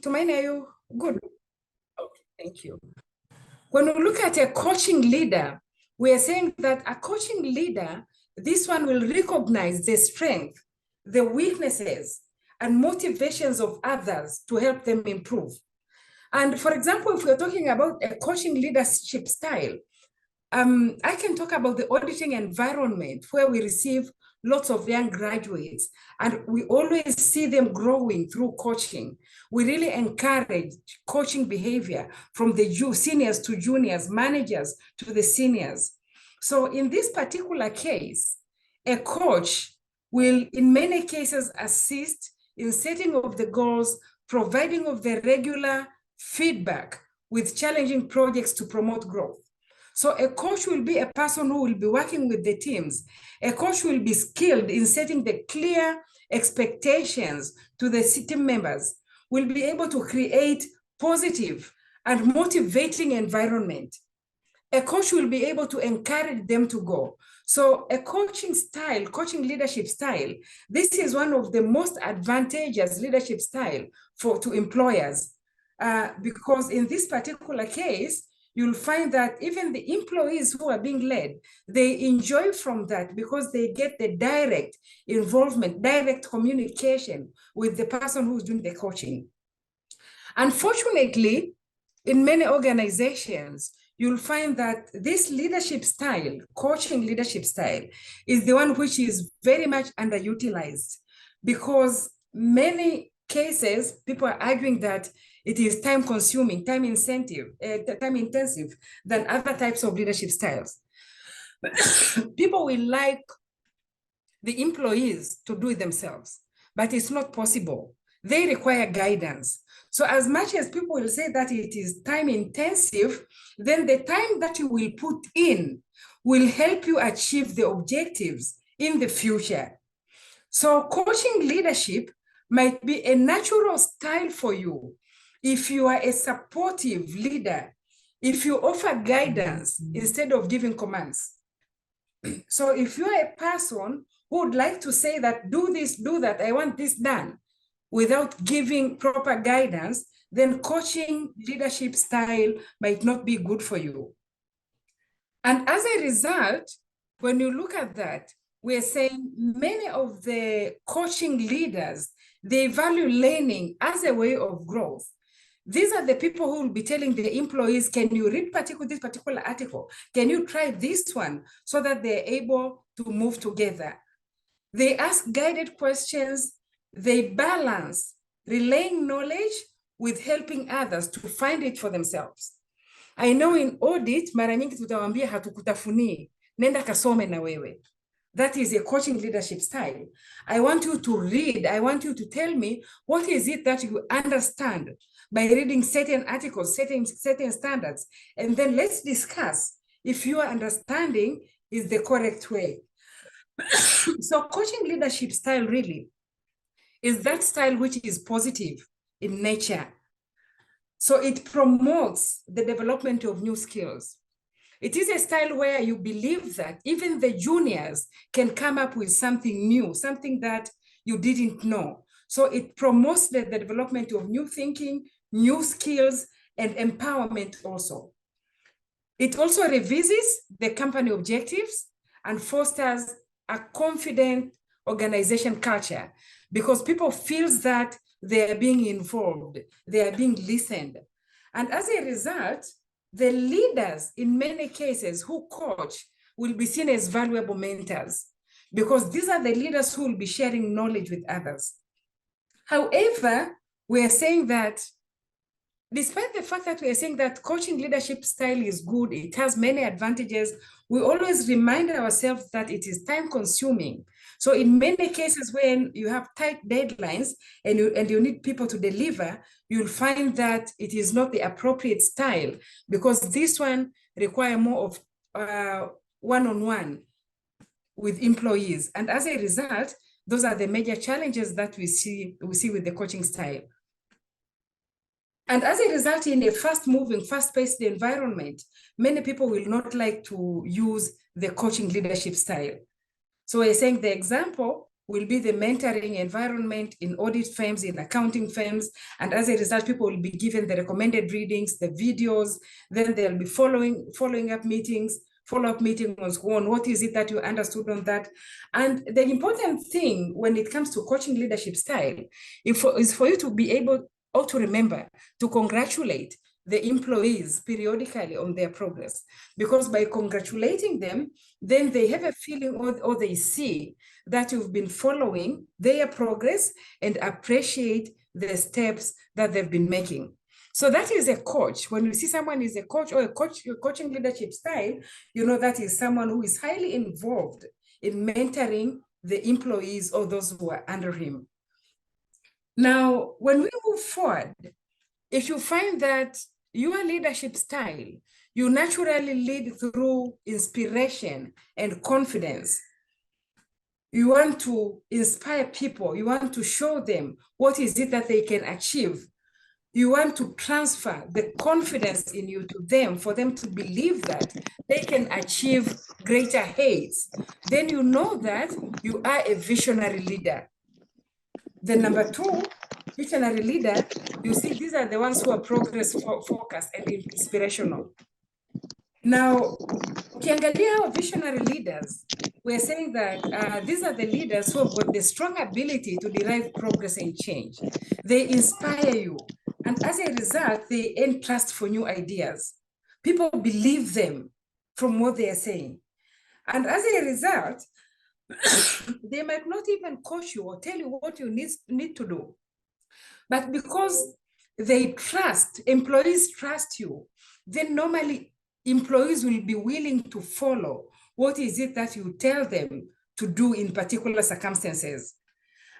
Tumaini, are you good? Okay, thank you. When we look at a coaching leader, we are saying that a coaching leader, this one will recognize the strength, the weaknesses, and motivations of others to help them improve. And for example, if we're talking about a coaching leadership style, I can talk about the auditing environment where we receive lots of young graduates and we always see them growing through coaching. We really encourage coaching behavior from the seniors to juniors, managers to the seniors. So in this particular case, a coach will in many cases assist in setting of the goals, providing of the regular feedback with challenging projects to promote growth. So a coach will be a person who will be working with the teams. A coach will be skilled in setting the clear expectations to the team members, will be able to create positive and motivating environment. A coach will be able to encourage them to go. So a coaching style, coaching leadership style, this is one of the most advantageous leadership style to employers. Because in this particular case, you'll find that even the employees who are being led, they enjoy from that because they get the direct involvement, direct communication with the person who's doing the coaching. Unfortunately, in many organizations, you'll find that this leadership style, coaching leadership style, is the one which is very much underutilized because many cases, people are arguing that it is time consuming, time intensive than other types of leadership styles. People will like the employees to do it themselves, but it's not possible. They require guidance. So as much as people will say that it is time intensive, then the time that you will put in will help you achieve the objectives in the future. So coaching leadership might be a natural style for you if you are a supportive leader, if you offer guidance instead of giving commands. So if you're a person who would like to say that, do this, do that, I want this done, without giving proper guidance, then coaching leadership style might not be good for you. And as a result, when you look at that, we're saying many of the coaching leaders, they value learning as a way of growth. These are the people who will be telling the employees, can you read this particular article? Can you try this one? So that they're able to move together. They ask guided questions. They balance relaying knowledge with helping others to find it for themselves. I know in audit, mara nyingi tutawambia hatukutafunii, nenda kasome na wewe. That is a coaching leadership style. I want you to read. I want you to tell me what is it that you understand by reading certain articles, certain standards, and then let's discuss if your understanding is the correct way. So coaching leadership style really is that style which is positive in nature. So it promotes the development of new skills. It is a style where you believe that even the juniors can come up with something new, something that you didn't know. So it promotes the development of new thinking, new skills, and empowerment also. It also revisits the company objectives and fosters a confident organization culture because people feel that they are being involved, they are being listened. And as a result, the leaders in many cases who coach will be seen as valuable mentors because these are the leaders who will be sharing knowledge with others. However, we are saying that despite the fact that we are saying that coaching leadership style is good, it has many advantages, we always remind ourselves that it is time consuming. So in many cases when you have tight deadlines and you need people to deliver, you'll find that it is not the appropriate style because this one requires more of one-on-one with employees. And as a result, those are the major challenges that we see with the coaching style. And as a result, in a fast-moving, fast-paced environment, many people will not like to use the coaching leadership style. So we're saying the example will be the mentoring environment in audit firms, in accounting firms. And as a result, people will be given the recommended readings, the videos, then they'll be following up meetings, follow-up meetings on what is it that you understood on that. And the important thing when it comes to coaching leadership style is for you to be able or to remember to congratulate the employees periodically on their progress, because by congratulating them, then they have a feeling or they see that you've been following their progress and appreciate the steps that they've been making. So that is a coach. When you see someone is a coach or a coaching leadership style, you know that is someone who is highly involved in mentoring the employees or those who are under him. Now, when we move forward, if you find that your leadership style, you naturally lead through inspiration and confidence. You want to inspire people. You want to show them what is it that they can achieve. You want to transfer the confidence in you to them for them to believe that they can achieve greater heights. Then you know that you are a visionary leader. The number two, visionary leader, you see, these are the ones who are progress focused and inspirational. Now, ukiangalia our visionary leaders, we're saying that these are the leaders who have got the strong ability to derive progress and change. They inspire you. And as a result, they earn trust for new ideas. People believe them from what they are saying. And as a result, they might not even coach you or tell you what you need to do. But because they trust, employees trust you, then normally employees will be willing to follow what is it that you tell them to do in particular circumstances.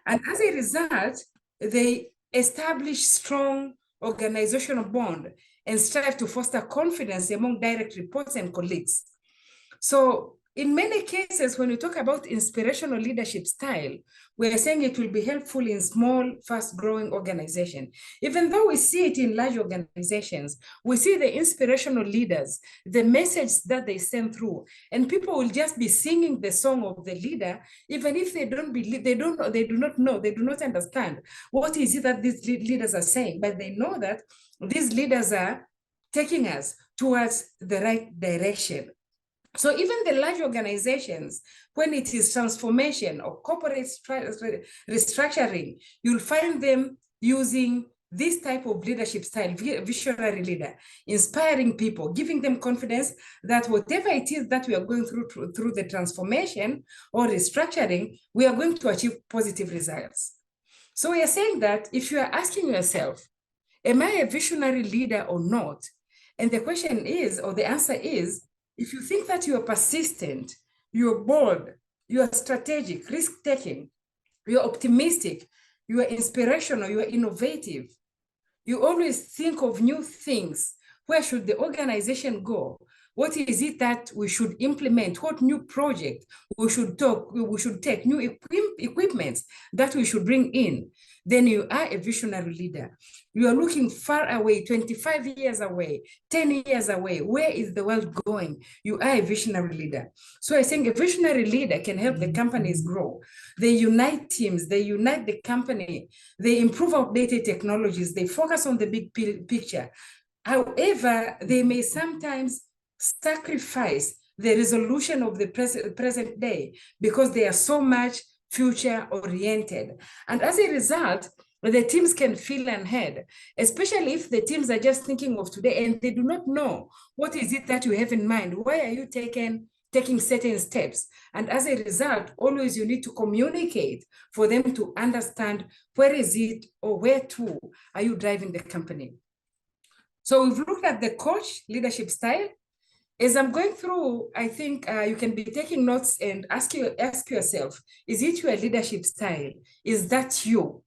And as a result, they establish strong organizational bond and strive to foster confidence among direct reports and colleagues. So in many cases, when we talk about inspirational leadership style, we're saying it will be helpful in small, fast-growing organizations. Even though we see it in large organizations, we see the inspirational leaders, the message that they send through, and people will just be singing the song of the leader, even if they don't believe, they do not understand what is it that these leaders are saying, but they know that these leaders are taking us towards the right direction. So even the large organizations, when it is transformation or corporate restructuring, you'll find them using this type of leadership style, visionary leader, inspiring people, giving them confidence that whatever it is that we are going through the transformation or restructuring, we are going to achieve positive results. So we are saying that if you are asking yourself, am I a visionary leader or not? And the question is, or the answer is, if you think that you are persistent, you're bold, you are strategic, risk-taking, you're optimistic, you are inspirational, you are innovative, you always think of new things, where should the organization go? What is it that we should implement? What new project we should take, new equipments that we should bring in? Then you are a visionary leader. You are looking far away, 25 years away, 10 years away. Where is the world going? You are a visionary leader. So I think a visionary leader can help the companies grow. They unite teams, they unite the company, they improve outdated technologies, they focus on the big picture. However, they may sometimes sacrifice the resolution of the present day because they are so much future oriented. And as a result, the teams can feel unheard, especially if the teams are just thinking of today and they do not know what is it that you have in mind. Why are you taking certain steps? And as a result, always you need to communicate for them to understand where is it or where to are you driving the company. So we've looked at the coach leadership style. As I'm going through, I think you can be taking notes and ask yourself, is it your leadership style? Is that you?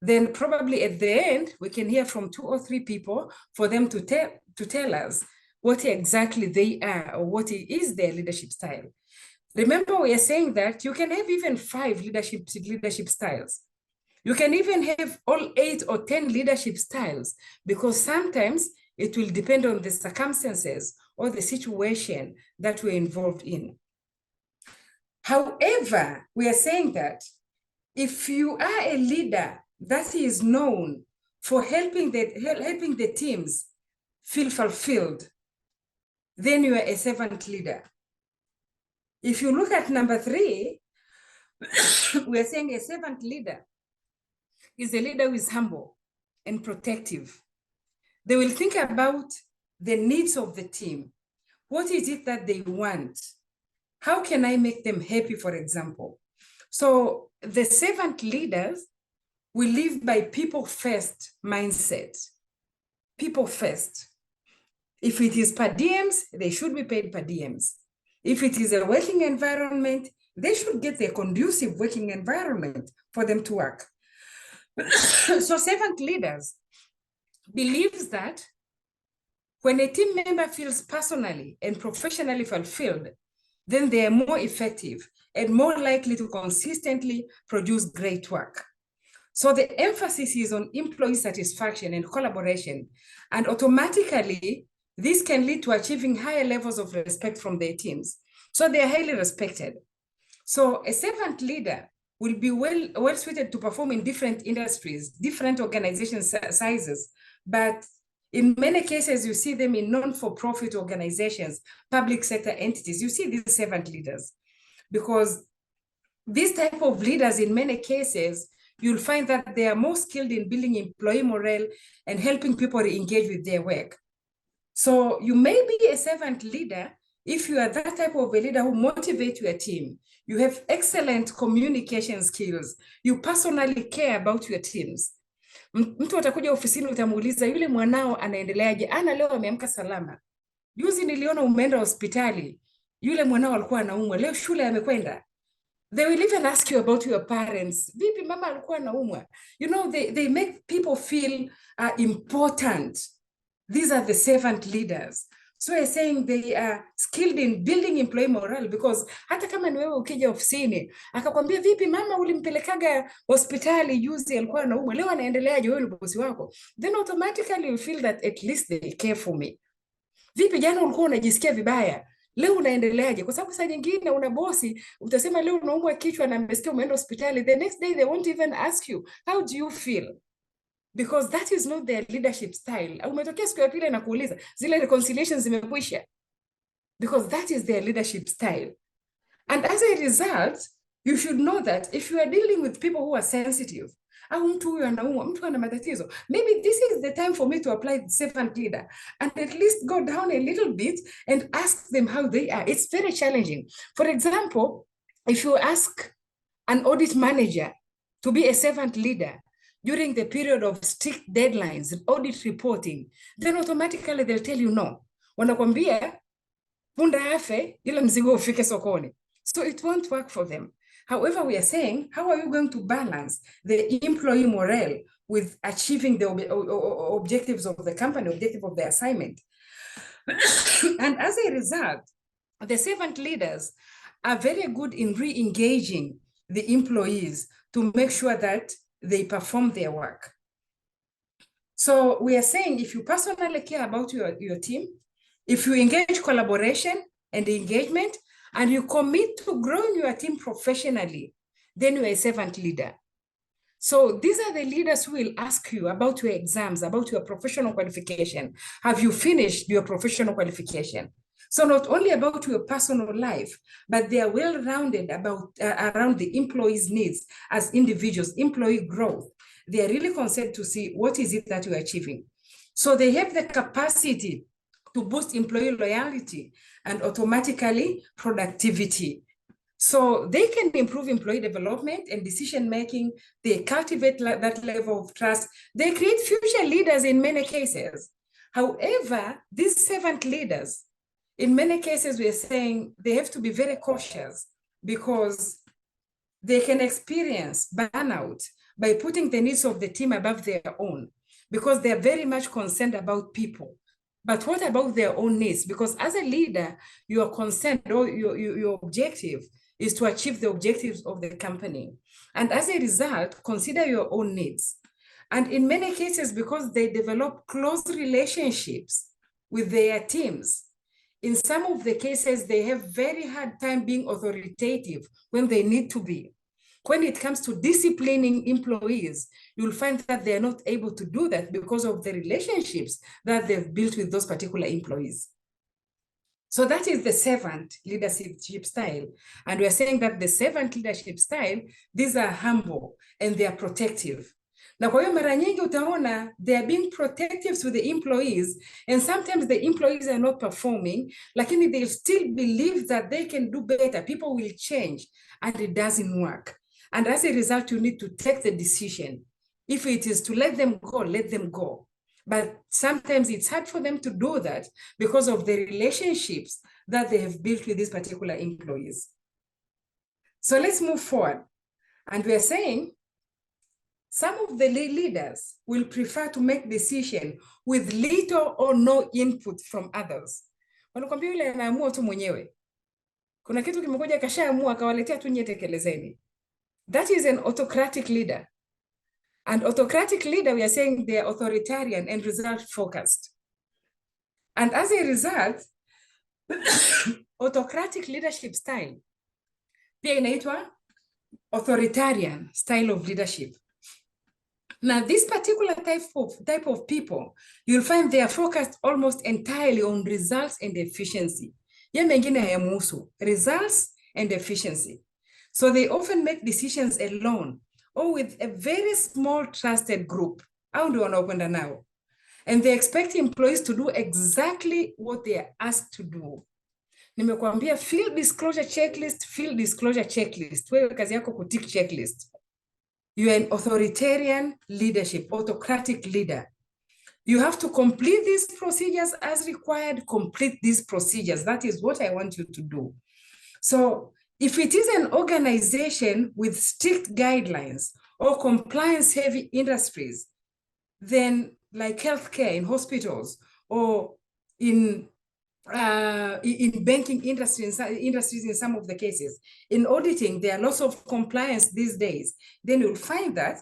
Then probably at the end, we can hear from 2 or 3 people for them to tell us what exactly they are or what is their leadership style. Remember, we are saying that you can have even 5 leadership styles. You can even have all 8 or 10 leadership styles, because sometimes it will depend on the circumstances or the situation that we're involved in. However, we are saying that if you are a leader that is known for helping the teams feel fulfilled, then you are a servant leader. If you look at number 3, we're saying a servant leader is a leader who is humble and protective. They will think about the needs of the team. What is it that they want? How can I make them happy, for example? So the servant leaders will live by people first mindset. People first. If it is per diems, they should be paid per diems. If it is a working environment, they should get a conducive working environment for them to work. So servant leaders believes that when a team member feels personally and professionally fulfilled, then they are more effective and more likely to consistently produce great work. So the emphasis is on employee satisfaction and collaboration, and automatically this can lead to achieving higher levels of respect from their teams. So they are highly respected. So a servant leader will be well suited to perform in different industries, different organization sizes, but in many cases, you see them in non-for-profit organizations, public sector entities. You see these servant leaders, because these type of leaders, in many cases, you'll find that they are more skilled in building employee morale and helping people engage with their work. So you may be a servant leader if you are that type of a leader who motivates your team. You have excellent communication skills. You personally care about your teams. Mtu atakuja ofisini, utamuuliza yule mwanao anaendeleaje? Ana leo ameamka salama. Juzi niliona umeenda hospitali. Yule mwanao alikuwa anaumwa. Leo shule amekwenda. They will even ask you about your parents. Vipi mama alikuwa anaumwa? You know, they make people feel important. These are the servant leaders. So I'm saying they are skilled in building employee morale, because hata kama ni wewe ukija ofisini akakwambia vipi mama ulimpelekaga hospitali juzi alikuwa anaumwa, leo anaendeleaje, wewe ni bosi wako, then automatically you feel that at least they care for me. Vipi jana ulikuwa unajisikia vibaya, leo unaendeleaje? Kwa sababu saa nyingine una bosi utasema leo unaumwa kichwa na mmesikia umeenda hospitali, the next day they won't even ask you how do you feel, because that is not their leadership style. Umetokea siku ya pili na kuuliza zile reconciliations zimekwisha, because that is their leadership style. And as a result, you should know that if you are dealing with people who are sensitive, au mtu huyu anaumwa, mtu ana matatizo, maybe this is the time for me to apply the servant leader and at least go down a little bit and ask them how they are. It's very challenging. For example, if you ask an audit manager to be a servant leader during the period of strict deadlines and audit reporting, then automatically they'll tell you no. Wanakwambia punda afe ila mzigo ufike sokoni. So it won't work for them. However, we are saying, how are you going to balance the employee morale with achieving the objectives of the company, objective of the assignment? And as a result, the servant leaders are very good in re-engaging the employees to make sure that they perform their work. So we are saying, if you personally care about your team, if you engage collaboration and engagement, and you commit to growing your team professionally, then you're a servant leader. So these are the leaders who will ask you about your exams, about your professional qualification. Have you finished your professional qualification? So not only about your personal life, but they are well-rounded about around the employees' needs as individuals, employee growth. They are really concerned to see what is it that you're achieving. So they have the capacity to boost employee loyalty and automatically productivity. So they can improve employee development and decision-making. They cultivate that level of trust. They create future leaders in many cases. However, these servant leaders, in many cases, we're saying they have to be very cautious, because they can experience burnout by putting the needs of the team above their own, because they're very much concerned about people. But what about their own needs? Because as a leader, you are concerned, or your objective is to achieve the objectives of the company. And as a result, consider your own needs. And in many cases, because they develop close relationships with their teams, in some of the cases, they have very hard time being authoritative when they need to be. When it comes to disciplining employees, you'll find that they're not able to do that because of the relationships that they've built with those particular employees. So that is the servant leadership style. And we're saying that the servant leadership style, these are humble and they are protective. Na kwa hiyo mara nyingi utaona they are being protective to the employees, and sometimes the employees are not performing, lakini they still believe that they can do better, people will change, and it doesn't work. And as a result, you need to take the decision. If it is to let them go, let them go. But sometimes it's hard for them to do that because of the relationships that they have built with these particular employees. So let's move forward. And we are saying some of the leaders will prefer to make decisions with little or no input from others. Wanakwambia yule anaamua tu mwenyewe. Kuna kitu kimekuja kashaamua akawaletea tu nyie tekelezeni. That is an autocratic leader. And autocratic leader, we are saying they are authoritarian and result-focused. And as a result, autocratic leadership style pia inaitwa authoritarian style of leadership. Now, this particular type of people, you'll find they are focused almost entirely on results and efficiency. Ya mengine hayamuhusu, results and efficiency. So they often make decisions alone or with a very small trusted group. Au ndio wanaokwenda nao. And they expect employees to do exactly what they are asked to do. Nimekuambia field disclosure checklist. Wewe kazi yako kutik checklist. You are an authoritarian leadership, autocratic leader. You have to complete these procedures as required, complete these procedures. That is what I want you to do. So if it is an organization with strict guidelines or compliance-heavy industries, then like healthcare in hospitals or in banking industries in some of the cases, in auditing, there are lots of compliance these days, then you'll find that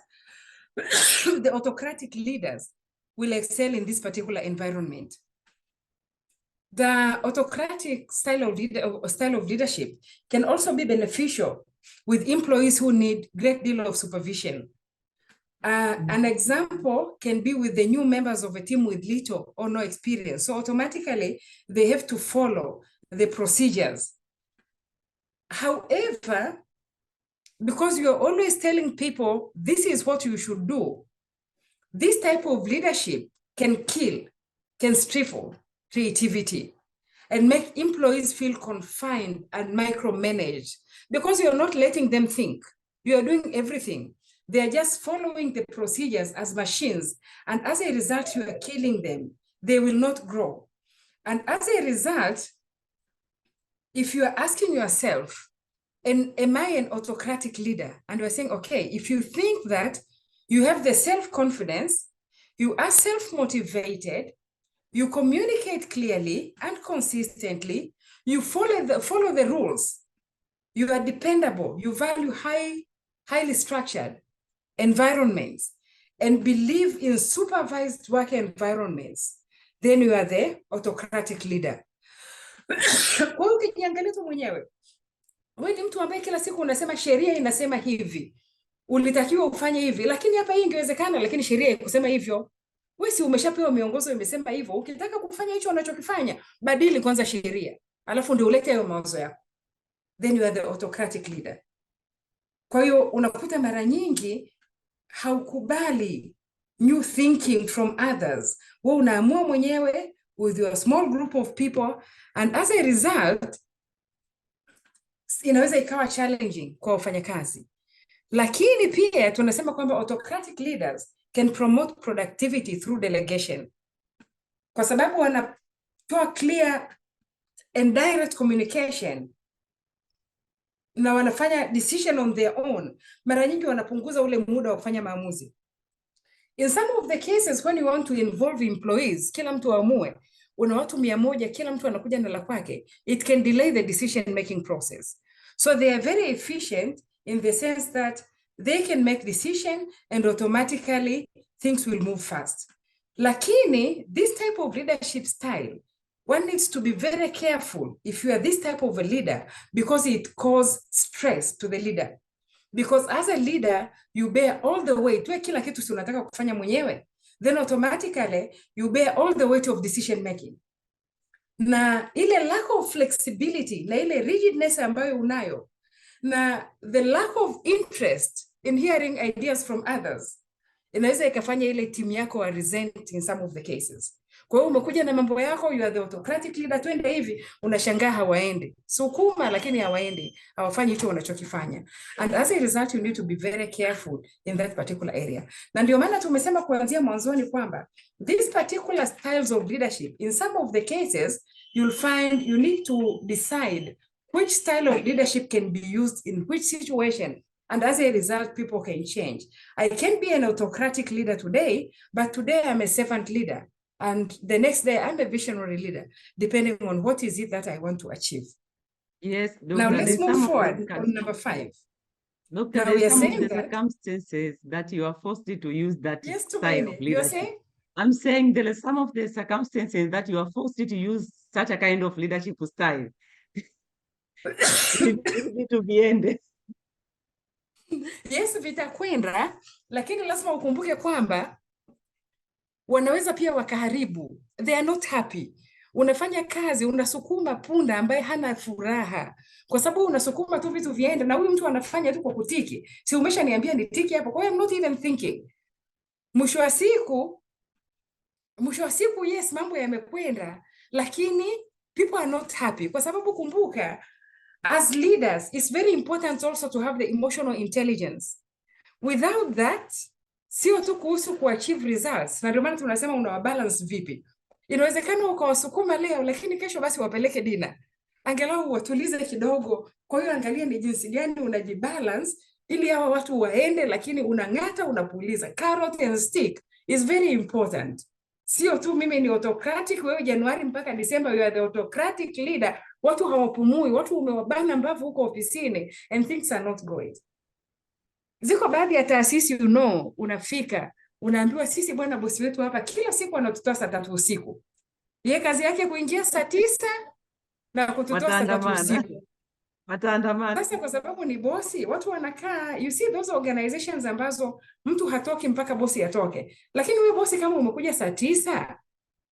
the autocratic leaders will excel in this particular environment. The autocratic style of leadership can also be beneficial with employees who need a great deal of supervision. An example can be with the new members of a team with little or no experience. So automatically, they have to follow the procedures. However, because you're always telling people, this is what you should do, this type of leadership can stifle creativity and make employees feel confined and micromanaged because you're not letting them think. You are doing everything. They are just following the procedures as machines. And as a result, you are killing them. They will not grow. And as a result, if you are asking yourself, am I an autocratic leader? And we're saying, okay, if you think that you have the self-confidence, you are self-motivated, you communicate clearly and consistently, you follow the rules, you are dependable, you value highly structured environments, and believe in supervised work environments, then you are the autocratic leader. Kwa hiyo ukijiangalia tu mwenyewe, wewe ni mtu ambaye kila siku unasema sheria inasema hivi, ulitakiwa ufanye hivi, lakini hapa hii ingewezekana, lakini sheria ikusema hivyo. Wewe si umeshapewa miongozo imesema hivyo, ukitaka kufanya hicho unachokifanya, badili kwanza sheria, alafu ndio ulete hayo mawazo yako. Then you are the autocratic leader. Kwa hiyo unakuta mara nyingi haukubali new thinking from others. Wewe unaamua mwenyewe with your small group of people, and as a result inaweza ikawa challenging kwa wafanyakazi. Lakini pia tunasema kwamba autocratic leaders can promote productivity through delegation. Kwa sababu wanatoa clear and direct communication na wanafanya decision on their own, mara nyingi wanapunguza ule muda wa kufanya maamuzi. In some of the cases when you want to involve employees, kila mtu aamue, una watu 100, kila mtu anakuja na la kwake, it can delay the decision making process. So they are very efficient in the sense that they can make decision and automatically things will move fast. Lakini this type of leadership style, one needs to be very careful if you are this type of a leader, because it causes stress to the leader. Because as a leader, you bear all the weight. Wewe kila kitu si unataka kufanya mwenyewe. Then automatically, you bear all the weight of decision making. Na ile lack of flexibility, na ile rigidness ambayo unayo, na the lack of interest in hearing ideas from others, inaweza ikafanya ile timu yako wa resent in some of the cases. Kwa hiyo umekuja na mambo yako, you are the autocratic leader, twende hivi, unashangaa hawaendi. Sukuma lakini hawaendi, hawafanyi hicho unachokifanya. And as a result, you need to be very careful in that particular area. Na ndio maana tumesema kuanzia mwanzoni kwamba these particular styles of leadership, in some of the cases, you'll find you need to decide which style of leadership can be used in which situation. And as a result, people can change. I can be an autocratic leader today, but today I'm a servant leader. And the next day I'm a visionary leader, depending on what is it that I want to achieve. Yes. Doctor, now let's move forward on number 5. Doctor, now we are saying the circumstances that you are forced to use that style of leadership. You're saying? I'm saying there are some of the circumstances that you are forced to use such a kind of leadership style. To be ended. Yes, vitakwenda, lakini lazima ukumbuke kwamba wanaweza pia wakaharibu. They are not happy. Unafanya kazi, unasukuma punda ambaye hana furaha. Kwa sababu unasukuma tu vitu viende na huyu mtu anafanya tu kwa kutiki. Si umeshaniambia nitiki hapo. Kwa hiyo I'm not even thinking. Mwisho wa siku yes, mambo yamekwenda, lakini people are not happy. Kwa sababu kumbuka, as leaders, it's very important also to have the emotional intelligence. Without that, sio tu kuhusu kuachieve results. Na ndio maana tunasema unawabalance vipi. Inawezekana ukawasukuma leo, lakini kesho basi wapeleke dina. Angalau watulize kidogo. Kwa hiyo angalia ni jinsi gani unajibalance ili hawa watu waende, lakini unang'ata, unapuliza. Carrot and stick is very important. Sio tu mimi ni autocratic, wewe Januari mpaka Disemba you are the autocratic leader. Watu hawapumui, watu umewabana mbavu huko ofisini and things are not going. Ziko baadhi ya taasisi unafika, unaambiwa sisi bwana bosi wetu hapa kila siku anatutoa saa 3 usiku. Yeye kazi yake kuingia saa 9 na kututoa saa 3 usiku. Wataandamana. Sasa kwa sababu ni bosi, watu wanakaa, you see those organizations ambazo mtu hatoki mpaka bosi atoke. Lakini wewe bosi kama umekuja saa 9,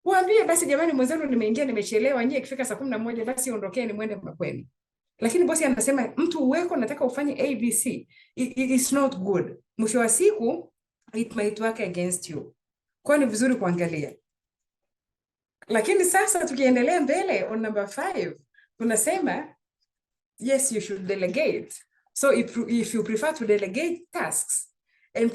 waambie basi jamani mwenzenu nimeingia nimechelewa, nyie ikifika saa 11 basi ondokeni mwende mapema. Lakini bosi anasema mtu uweko nataka ufanye ABC. It is not good. Mwisho wa siku it might work against you. Kwa ni vizuri kuangalia. Lakini sasa tukiendelea mbele on number 5, tunasema yes, you should delegate. So if you prefer to delegate tasks and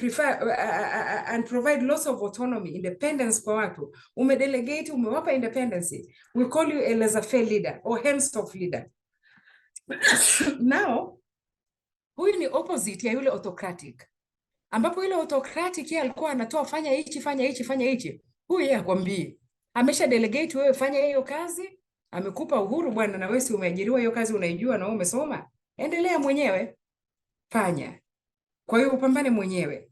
and provide lots of autonomy, independence kwa watu, umedelegate, umewapa independence, we call you a laissez-faire leader or hands-off leader. Now, huyu ni opposite ya yule autocratic. Ambapo yule autocratic yeye alikuwa anatoa fanya hichi, fanya hichi, fanya hichi. Huyu yeye akwambie. Amesha delegate wewe fanya hiyo kazi, amekupa uhuru bwana na wewe si umeajiriwa hiyo kazi unaijua na wewe umesoma. Endelea mwenyewe. Fanya. Kwa hiyo upambane mwenyewe.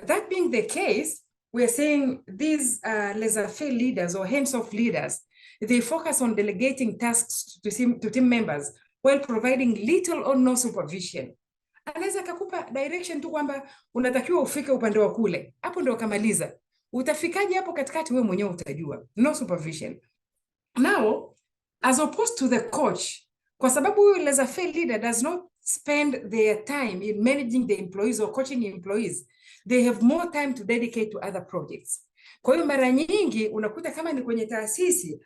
That being the case, we are saying these laissez-faire leaders or hands-off leaders, they focus on delegating tasks to team members while providing little or no supervision. Anaweza kakupa direction tu kwamba unatakiwa ufike upande wa kule. Hapo ndio kamaliza. Utafikaje hapo katikati wewe mwenyewe utajua. No supervision. Now, as opposed to the coach, kwa sababu huyu laissez-faire leader does not spend their time in managing the employees or coaching employees, they have more time to dedicate to other projects. Kwa hiyo mara nyingi unakuta kama ni kwenye taasisi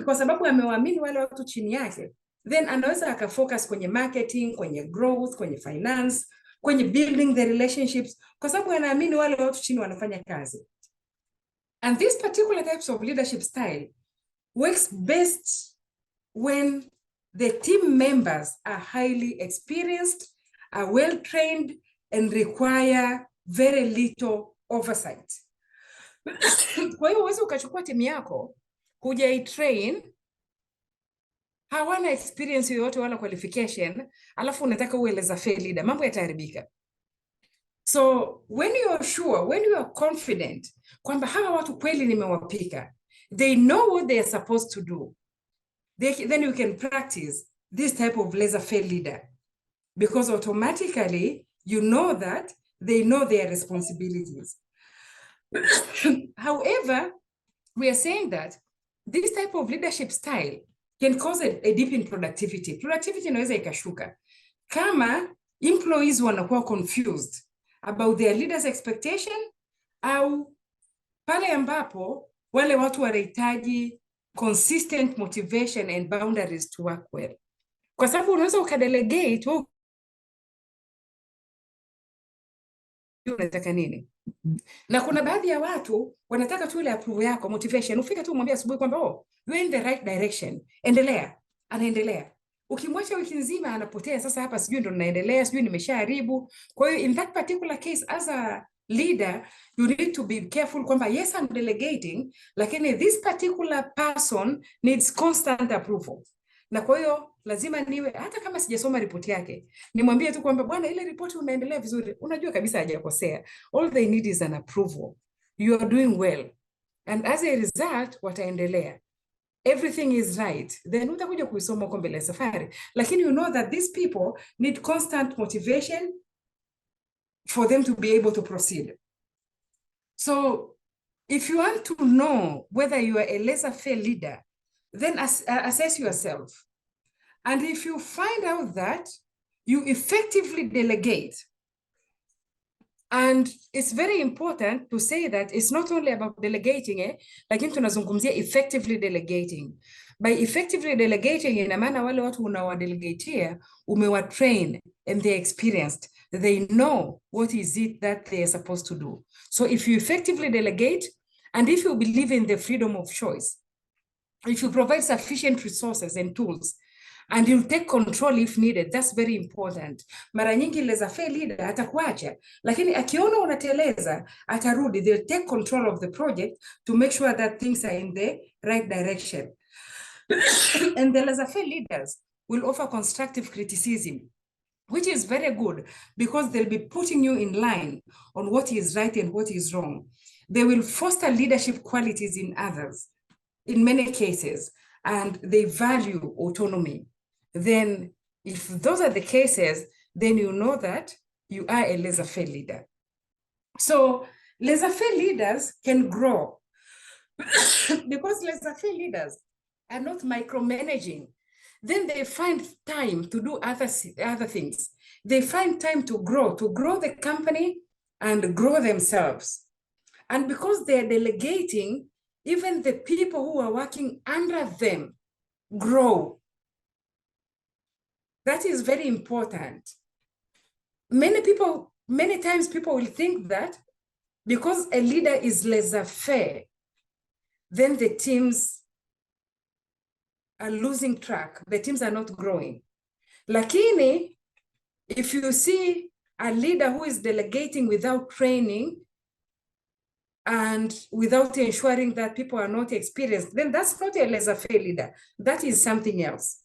kwa sababu amewaamini wale watu chini yake, then anaweza akafocus kwenye marketing, kwenye growth, kwenye finance, kwenye building the relationships, kwa sababu anaamini wale watu chini wanafanya kazi. And this particular types of leadership style works best when the team members are highly experienced, are well trained, and require very little oversight. Kwa hiyo uweze ukachukua timu yako, hujaitrain, hawana experience yoyote wala qualification, alafu unataka uwe laissez-faire leader, mambo yataharibika. So when you are sure, when you are confident kwamba hawa watu kweli nimewapika, they know what they are supposed to do, then you can practice this type of laissez-faire leader. because automatically you know that they know their responsibilities. However, we are saying that this type of leadership style can cause a dip in productivity. Productivity inaweza ikashuka kama employees wanakuwa confused about their leaders' expectation, au pale ambapo wale watu wanahitaji consistent motivation and boundaries to work well. Kwa sababu unaweza ukadelegate unataka nini. Na kuna baadhi ya watu wanataka tu ile approve yako, motivation. Ufike tu umwambie asubuhi kwamba you're in the right direction. Endelea. Anaendelea. Ukimwacha wiki nzima anapotea, sasa hapa sijui ndo ninaendelea, sijui nimeshaharibu. Kwa hiyo in that particular case as a leader, you need to be careful kwamba yes, I'm delegating, lakini this particular person needs constant approval. Na kwa hiyo lazima niwe, hata kama sijasoma ripoti yake, nimwambie tu kwamba bwana, ile ripoti unaendelea vizuri, unajua kabisa hajakosea. All they need is an approval. You are doing well. And as a result, wataendelea. Everything is right. Then utakuja kuisoma huko mbele ya safari. Lakini you know that these people need constant motivation for them to be able to proceed. So if you want to know whether you are a laissez-faire leader, then assess yourself. And if you find out that you effectively delegate, and it's very important to say that it's not only about delegating, lakini tunazungumzia effectively delegating. By effectively delegating, ina maana wale watu unawadelegatea umewatrain and they're experienced. They know what is it that they are supposed to do. So if you effectively delegate, and if you believe in the freedom of choice, if you provide sufficient resources and tools, and you'll take control if needed, that's very important. Mara nyingi laissez-faire leader atakuacha, lakini akiona unateleza, atarudi. They'll take control of the project to make sure that things are in the right direction. And the laissez-faire leaders will offer constructive criticism, which is very good because they'll be putting you in line on what is right and what is wrong. They will foster leadership qualities in others, in many cases, and they value autonomy. Then if those are the cases, then you know that you are a laissez-faire leader. So laissez-faire leaders can grow because laissez-faire leaders are not micromanaging. Then they find time to do other things. They find time to grow the company and grow themselves. And because they're delegating, even the people who are working under them grow. That is very important. Many times people will think that because a leader is laissez-faire, then the teams are losing track. The teams are not growing. Lakini, if you see a leader who is delegating without training and without ensuring that people are not experienced, then that's not a laissez-faire leader. That is something else.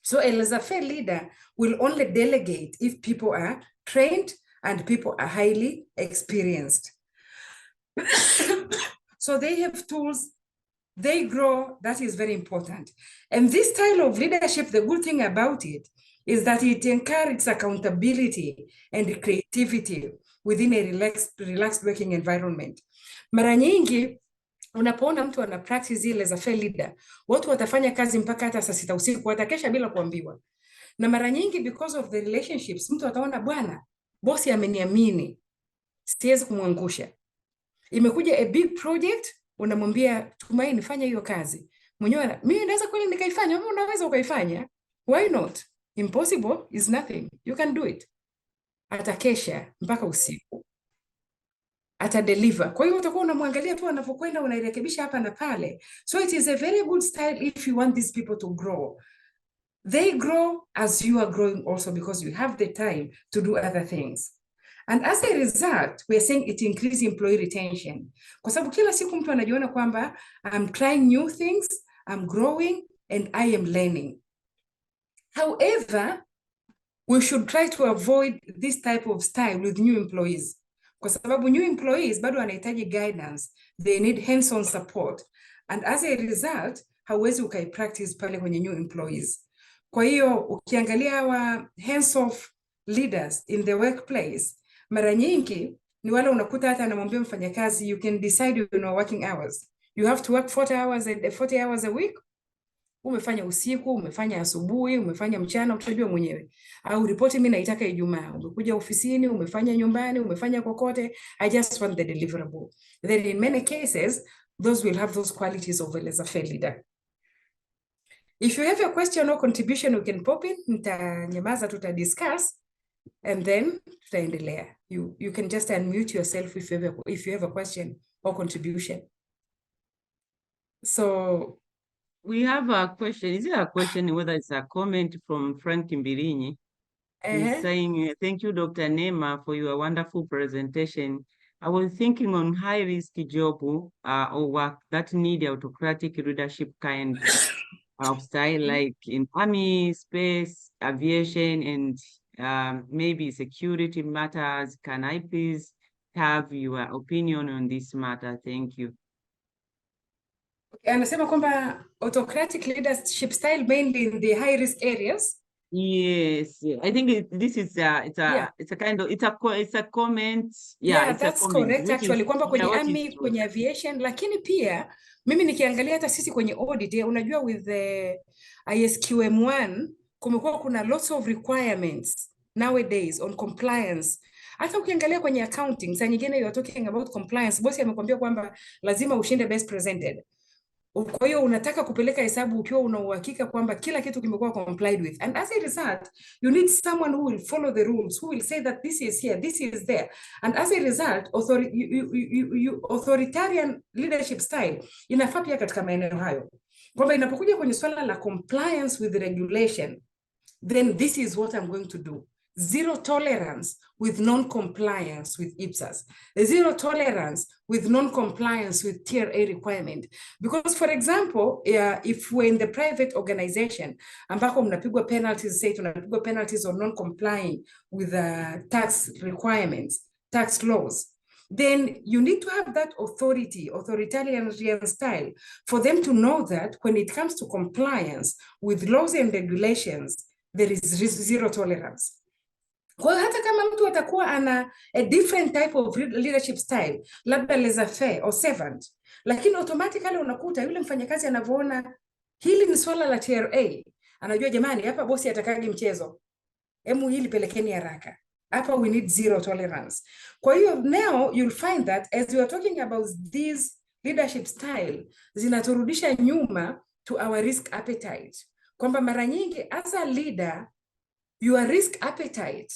So a laissez-faire leader will only delegate if people are trained and people are highly experienced. So they have tools, they grow, that is very important. And this style of leadership, the good thing about it is that it encourages accountability and creativity within a relaxed working environment. Mara nyingi, unapoona mtu ana practice ile laissez-faire leader, watu watafanya kazi mpaka hata saa 6 usiku, watakesha bila kuambiwa. Na mara nyingi because of the relationships, mtu ataona bwana, bosi ameniamini, siwezi kumwangusha. Imekuja a big project, unamwambia Tumaini fanya hiyo kazi. Mwenyewe mimi naweza kweli nikaifanya, wewe unaweza ukaifanya. Why not? Impossible is nothing. You can do it. Atakesha mpaka usiku. Atadeliver. Kwa hiyo utakuwa unamwangalia tu anapokwenda, unairekebisha hapa na pale. So it is a very good style if you want these people to grow. They grow as you are growing also because you have the time to do other things. And as a result, we are saying it increases employee retention. Kwa sababu kila siku mtu anajiona kwamba I'm trying new things, I'm growing, and I am learning. However, we should try to avoid this type of style with new employees. Kwa sababu new employees bado wanahitaji guidance, they need hands-on support. And as a result, hauwezi ukai practice pale kwenye new employees. Kwa hiyo ukiangalia hawa hands-off leaders in the workplace, mara nyingi ni wale unakuta hata anamwambia mfanyakazi, you can decide your working hours. You have to work 40 hours a week. Umefanya usiku, umefanya asubuhi, umefanya mchana, utajua mwenyewe. Au ripoti mimi naitaka Ijumaa. Umekuja ofisini, umefanya nyumbani, umefanya kokote. I just want the deliverable. Then in many cases, those will have those qualities of a laissez-faire leader. If you have a question or contribution, you can pop in. Nitanyamaza, discuss, and then tutaendelea. You can just unmute yourself if you have a question or contribution. So we have a question. Is it a question, whether it's a comment from Frank Mbirinyi? He's saying, thank you, Dr. Neema, for your wonderful presentation. I was thinking on high-risk job or work that need autocratic leadership kind of style, like in army, space, aviation, and maybe security matters. Can I please have your opinion on this matter? Thank you. Anasema kwamba autocratic leadership style mainly in the high risk areas. Yes, I think this is it's a kind of it's a comment. Yeah, that's correct actually, kwamba kwenye army, kwenye aviation, lakini pia mimi nikiangalia hata sisi kwenye audit, unajua with the ISQM1 kumekuwa kuna lots of requirements nowadays on compliance. Hata ukiangalia kwenye accounting, saa nyingine you are talking about compliance, bosi amekwambia kwamba lazima ushinde best presented. Kwa hiyo unataka kupeleka hesabu ukiwa una uhakika kwamba kila kitu kimekuwa complied with, and as a result you need someone who will follow the rules, who will say that this is here, this is there, and as a result authoritarian leadership style inafaa pia katika maeneo hayo, kwamba inapokuja kwenye swala la compliance with the regulation, then this is what I'm going to do. Zero tolerance with non-compliance with IPSAS. Zero tolerance with non-compliance with Tier A requirement. Because for example, if we're in the private organization, ambako mnapigwa penalties, say tunapigwa penalties on non-complying with tax requirements, tax laws, then you need to have that authoritarian style for them to know that when it comes to compliance with laws and regulations, there is zero tolerance. Kwa hata kama mtu atakuwa ana a different type of leadership style, labda laissez-faire or servant, lakini automatically unakuta yule mfanyakazi anavyoona hili ni swala la TRA, anajua jamani, hapa bosi atakagi mchezo, hemu hili pelekeni haraka, hapa we need zero tolerance. Kwa hiyo now you'll find that as we are talking about these leadership style, zinaturudisha nyuma to our risk appetite, kwamba mara nyingi as a leader your risk appetite,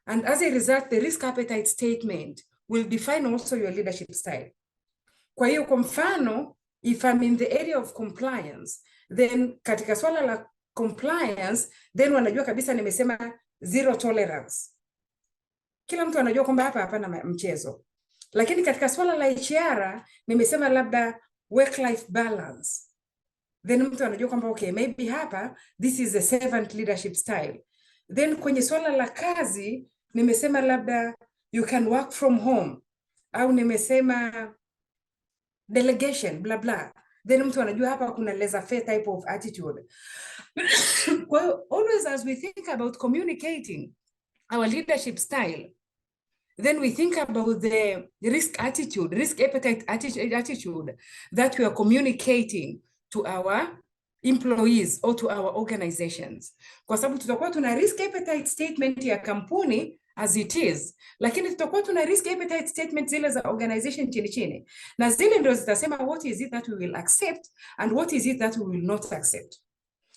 and as a result the risk appetite statement will define also your leadership style. Kwa hiyo kwa mfano, if I'm in the area of compliance, then katika swala la compliance, then wanajua kabisa nimesema zero tolerance, kila mtu anajua kwamba hapa hapana mchezo. Lakini katika swala la HR nimesema labda work life balance, then mtu anajua kwamba okay, maybe hapa this is a servant leadership style. Then kwenye swala la kazi nimesema labda you can work from home, au nimesema delegation blah blah, then mtu anajua hapa kuna laissez-faire type of attitude. Well, always as we think about communicating our leadership style, then we think about the risk attitude, risk appetite attitude that we are communicating to our employees or to our organizations. Kwa sababu tutakuwa tuna risk appetite statement ya kampuni as it is, lakini tutakuwa tuna risk appetite statement zile za organization chini chini, na zile ndio zitasema what is it that we will accept and what is it that we will not accept.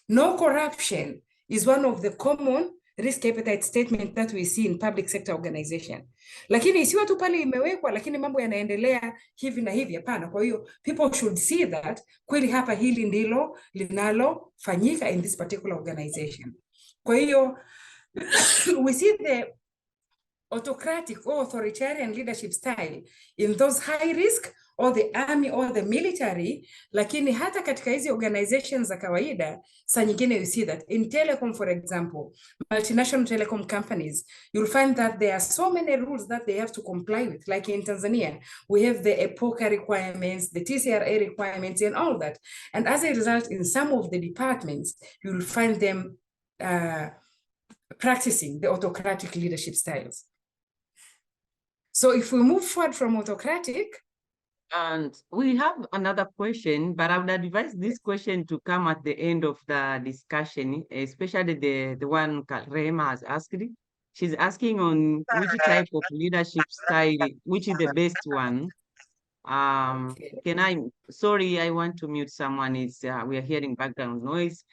No corruption is one of the common risk appetite statement that we see in public sector organization. Lakini isiwe tu pale imewekwa lakini mambo yanaendelea hivi na hivi, hapana. Kwa hiyo people should see that kweli hapa hili ndilo linalofanyika in this particular organization. Kwa hiyo we see the autocratic or authoritarian leadership style in those high risk or the army or the military, lakini hata katika hizi organizations za kawaida saa nyingine you see that in telecom, for example, multinational telecom companies, you'll find that there are so many rules that they have to comply with. Like in Tanzania, we have the EPOCA requirements, the TCRA requirements and all that. And as a result, in some of the departments, you'll find them practicing the autocratic leadership styles. So if we move forward from autocratic. And we have another question, but I would advise this question to come at the end of the discussion, especially the one Neema has asked. She's asking on which type of leadership style, which is the best one. Sorry, I want to mute someone. We are hearing background noise.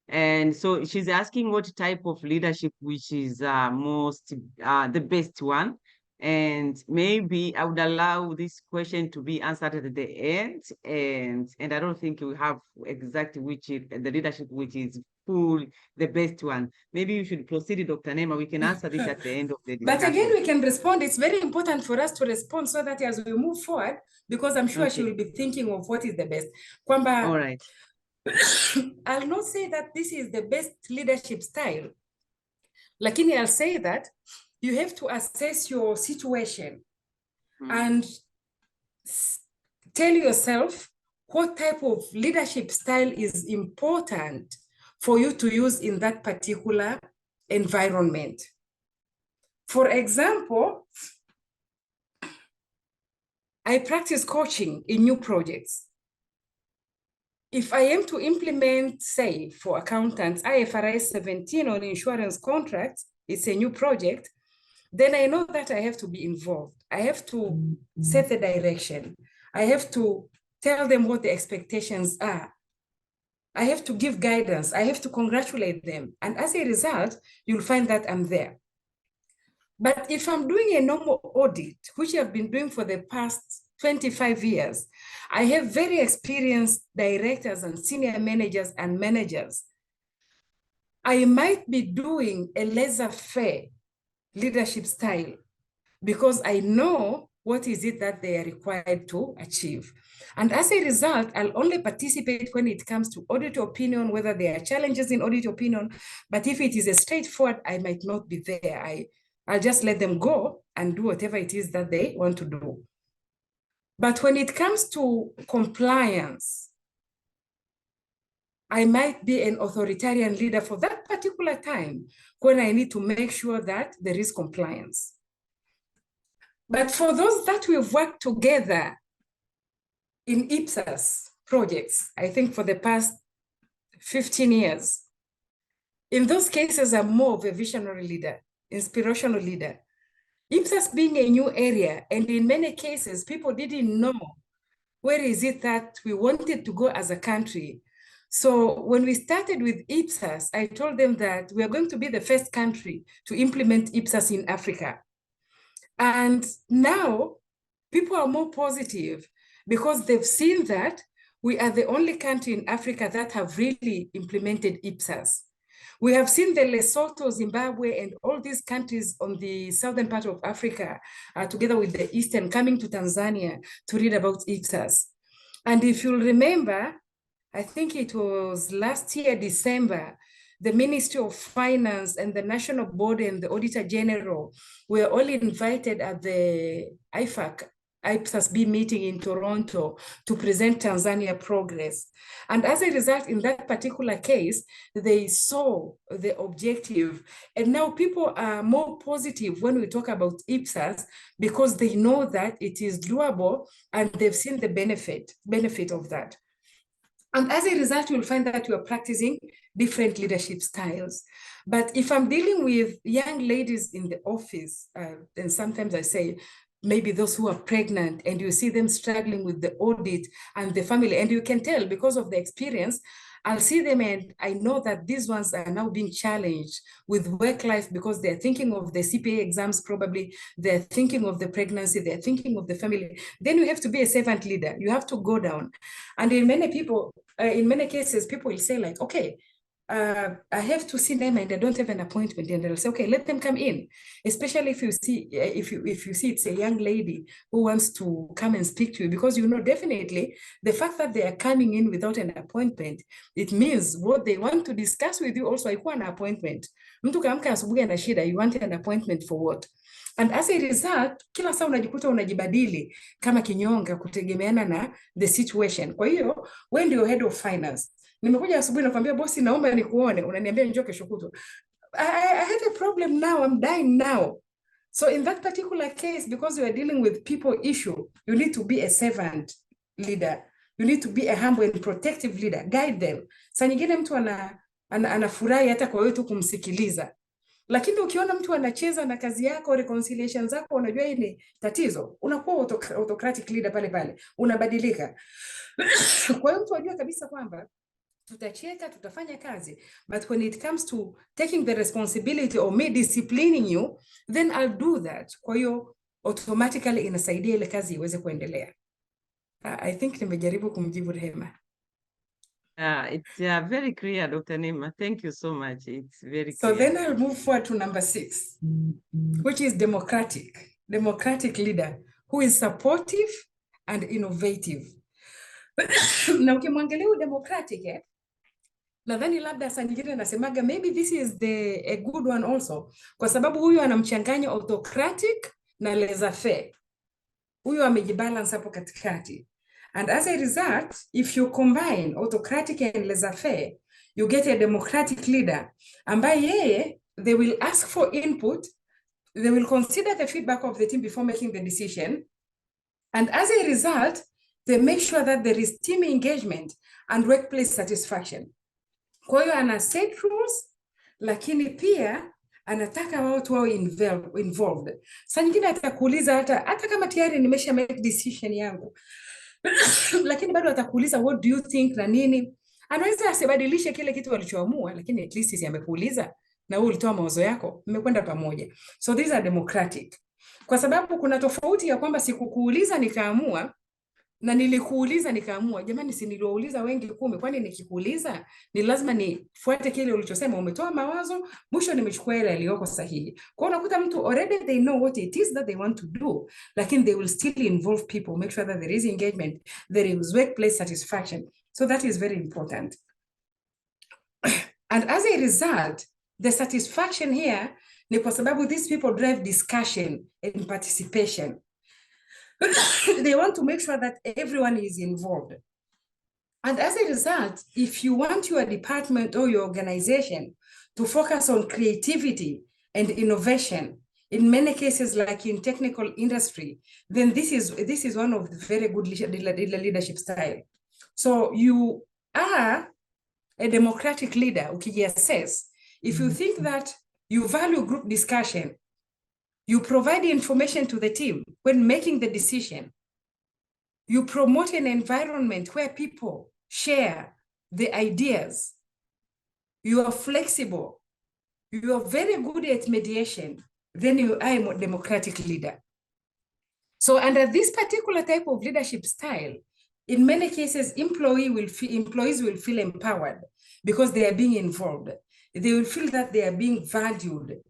And so she's asking what type of leadership which is the best one. And maybe I would allow this question to be answered at the end. And I don't think we have exactly which is the leadership which is the best one. Maybe you should proceed, Dr. Neema. We can answer this at the end of the discussion. But again, we can respond. It's very important for us to respond so that as we move forward, because I'm sure she will be thinking of what is the best. All right. I'll not say that this is the best leadership style. Lakini I'll say that you have to assess your situation and tell yourself what type of leadership style is important for you to use in that particular environment. For example, I practice coaching in new projects. If I am to implement, say, for accountants, IFRS 17 on insurance contracts, it's a new project, then I know that I have to be involved. I have to set the direction. I have to tell them what the expectations are. I have to give guidance. I have to congratulate them. And as a result, you'll find that I'm there. But if I'm doing a normal audit, which I've been doing for the past 25 years, I have very experienced directors and senior managers and managers. I might be doing a laissez-faire leadership style because I know what is it that they are required to achieve. And as a result, I'll only participate when it comes to audit opinion, whether there are challenges in audit opinion. But if it is a straightforward, I might not be there. I'll just let them go and do whatever it is that they want to do. But when it comes to compliance, I might be an authoritarian leader for that particular time when I need to make sure that there is compliance. But for those that we've worked together in Ipsos projects, I think for the past 15 years, in those cases, I'm more of a visionary leader, inspirational leader. Ipsos being a new area, and in many cases, people didn't know where is it that we wanted to go as a country. So when we started with Ipsos, I told them that we are going to be the first country to implement Ipsos in Africa. And now people are more positive because they've seen that we are the only country in Africa that have really implemented Ipsos. We have seen the Lesotho, Zimbabwe, and all these countries on the southern part of Africa, together with the Eastern, coming to Tanzania to read about Ipsos. And if you'll remember, I think it was last year, December, the Ministry of Finance and the National Board and the Auditor General were all invited at the IPSAS-B meeting in Toronto to present Tanzania progress. And as a result, in that particular case, they saw the objective. And now people are more positive when we talk about Ipsos because they know that it is doable and they've seen the benefit of that. And as a result, you'll find that you're practicing different leadership styles. But if I'm dealing with young ladies in the office, and sometimes I say, maybe those who are pregnant and you see them struggling with the audit and the family, and you can tell because of the experience, I'll see them and I know that these ones are now being challenged with work life because they're thinking of the CPA exams, probably they're thinking of the pregnancy, they're thinking of the family. Then you have to be a servant leader. You have to go down. And in many cases, people will say like, okay, I have to see them and I don't have an appointment, and they'll say, okay, let them come in. Especially if you see it's a young lady who wants to come and speak to you, because you know definitely the fact that they are coming in without an appointment, it means what they want to discuss with you also haikuwa an appointment. Mtu kaamka asubuhi ana shida, you want an appointment for what? And as a result, kila saa unajikuta unajibadili kama kinyonga kutegemeana na the situation. Kwa hiyo, wewe ndio head of finance. Nimekuja asubuhi nakwambia bosi, naomba nikuone, unaniambia njoo kesho kutwa. I have a problem now, I'm dying now. So in that particular case, because you are dealing with people issue, you need to be a servant leader. You need to be a humble and protective leader. Guide them. Saa nyingine mtu anafurahi hata kwa wewe tu kumsikiliza. Lakini ukiona mtu anacheza na kazi yako, reconciliation zako, unajua hii ni tatizo, unakuwa autocratic leader pale pale, unabadilika. Kwa hiyo mtu ajua kabisa kwamba tutacheka, tutafanya kazi, but when it comes to taking the responsibility or me disciplining you, then I'll do that. Kwa hiyo automatically inasaidia ile kazi iweze kuendelea. I think nimejaribu kumjibu Rehema. It's very clear, Dr. Neema. Thank you so much. It's very clear. So then I'll move forward to number 6, which is democratic leader who is supportive and innovative. Na ukimwangalia democratic, nadhani labda saa nyingine nasemaga maybe this is a good one also, kwa sababu huyu anamchanganya autocratic na laissez-faire. Huyu amejibalance hapo katikati. And as a result, if you combine autocratic and laissez-faire, you get a democratic leader. Ambaye yeye, they will ask for input, they will consider the feedback of the team before making the decision. And as a result, they make sure that there is team engagement and workplace satisfaction. Kwa hiyo ana set rules, lakini pia anataka watu wao involved. Saa nyingine atakuuliza hata kama tayari nimesha make decision yangu, lakini bado atakuuliza what do you think na nini. Anaweza asibadilishe kile kitu walichoamua, lakini at least amekuuliza na wewe ulitoa mawazo yako, mmekwenda pamoja. So these are democratic. Kwa sababu kuna tofauti ya kwamba sikukuuliza nikaamua na nilikuuliza nikaamua. Jamani, si niliwauliza wengi 10, kwani nikikuuliza ni lazima nifuate kile ulichosema? Umetoa mawazo, mwisho nimechukua ile iliyoko sahihi. Kwa hiyo unakuta mtu already they know what it is that they want to do, lakini they will still involve people, make sure that there is engagement, there is workplace satisfaction. So that is very important. And as a result, the satisfaction here ni kwa sababu these people drive discussion and participation. They want to make sure that everyone is involved. And as a result, if you want your department or your organization to focus on creativity and innovation, in many cases like in technical industry, then this is one of the very good leadership style. So you are a democratic leader, ukijiassess. If you think that you value group discussion, you provide information to the team when making the decision, you promote an environment where people share the ideas, you are flexible, you are very good at mediation, then you are a democratic leader. So under this particular type of leadership style, in many cases, employees will feel empowered because they are being involved. They will feel that they are being valued,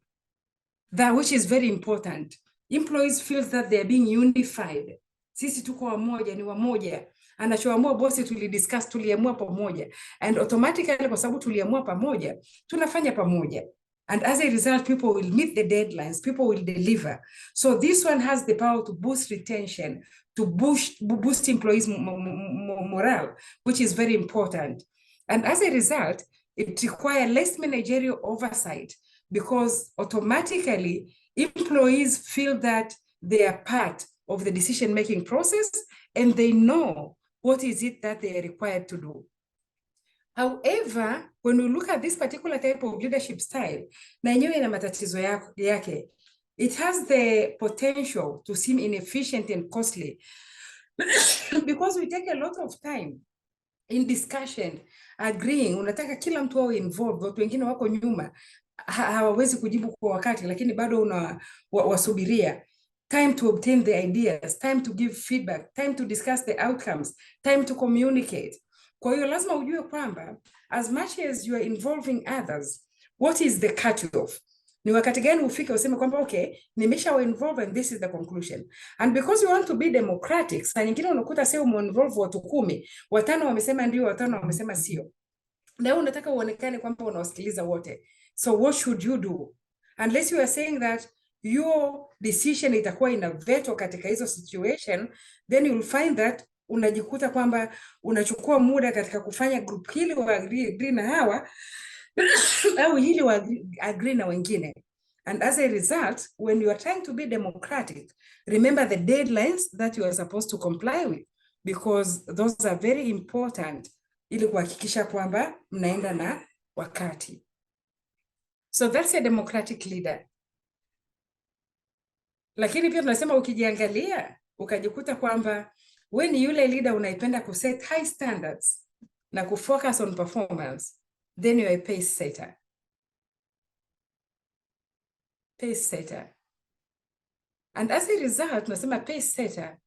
that which is very important. Employees feel that they are being unified. Sisi tuko wamoja, ni wamoja. Anachoamua bosi tulidiscuss, tuliamua pamoja. And automatically, kwa sababu tuliamua pamoja, tunafanya pamoja. And as a result, people will meet the deadlines, people will deliver. So this one has the power to boost retention, to boost employees' morale, which is very important. And as a result, it requires less managerial oversight because automatically employees feel that they are part of the decision-making process and they know what is it that they are required to do. However, when we look at this particular type of leadership style, na yenyewe ina matatizo yake, it has the potential to seem inefficient and costly because we take a lot of time in discussion, agreeing. Unataka kila mtu awe involved, watu wengine wako nyuma, hawawezi kujibu kwa wakati, lakini bado wasubiria. Time to obtain the ideas, time to give feedback, time to discuss the outcomes, time to communicate. Kwa hiyo lazima ujue kwamba as much as you are involving others, what is the cutoff? Ni wakati gani ufike useme kwamba okay, nimesha involve and this is the conclusion. And because you want to be democratic, saa nyingine unakuta sasa ume-involve watu 10, 5 wamesema ndio, 5 wamesema sio. Na unataka uonekane kwamba unawasikiliza wote. So what should you do? Unless you are saying that your decision itakuwa ina veto katika hizo situation, then you'll find that unajikuta kwamba unachukua muda katika kufanya group hili wa agree na hawa au hili wa agree na wengine. And as a result, when you are trying to be democratic, remember the deadlines that you are supposed to comply with, because those are very important ili kuhakikisha kwamba mnaenda na wakati. So that's a democratic leader. Lakini pia tunasema ukijiangalia, ukajikuta kwamba we ni yule leader unaipenda kuset high standards na kufocus on performance, then you are a pace setter. Pace setter. And as a result, tunasema pace setter,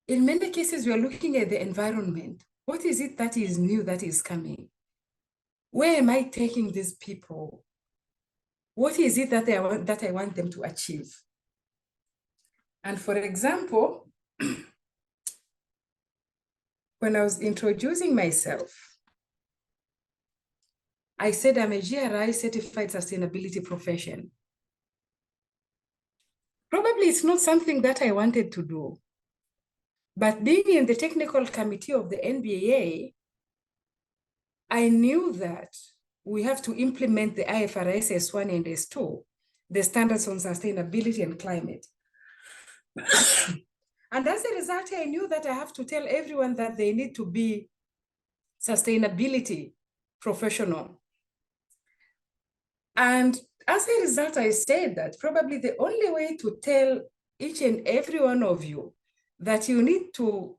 in many cases, we are looking at the environment. What is it that is new that is coming? Where am I taking these people? What is it that I want them to achieve? And for example, when I was introducing myself, I said I'm a GRI certified sustainability profession. Probably it's not something that I wanted to do, but being in the technical committee of the NBAA, I knew that we have to implement the IFRS S1 and S2, the standards on sustainability and climate. And as a result, I knew that I have to tell everyone that they need to be sustainability professional. And as a result, I said that probably the only way to tell each and every one of you that you need to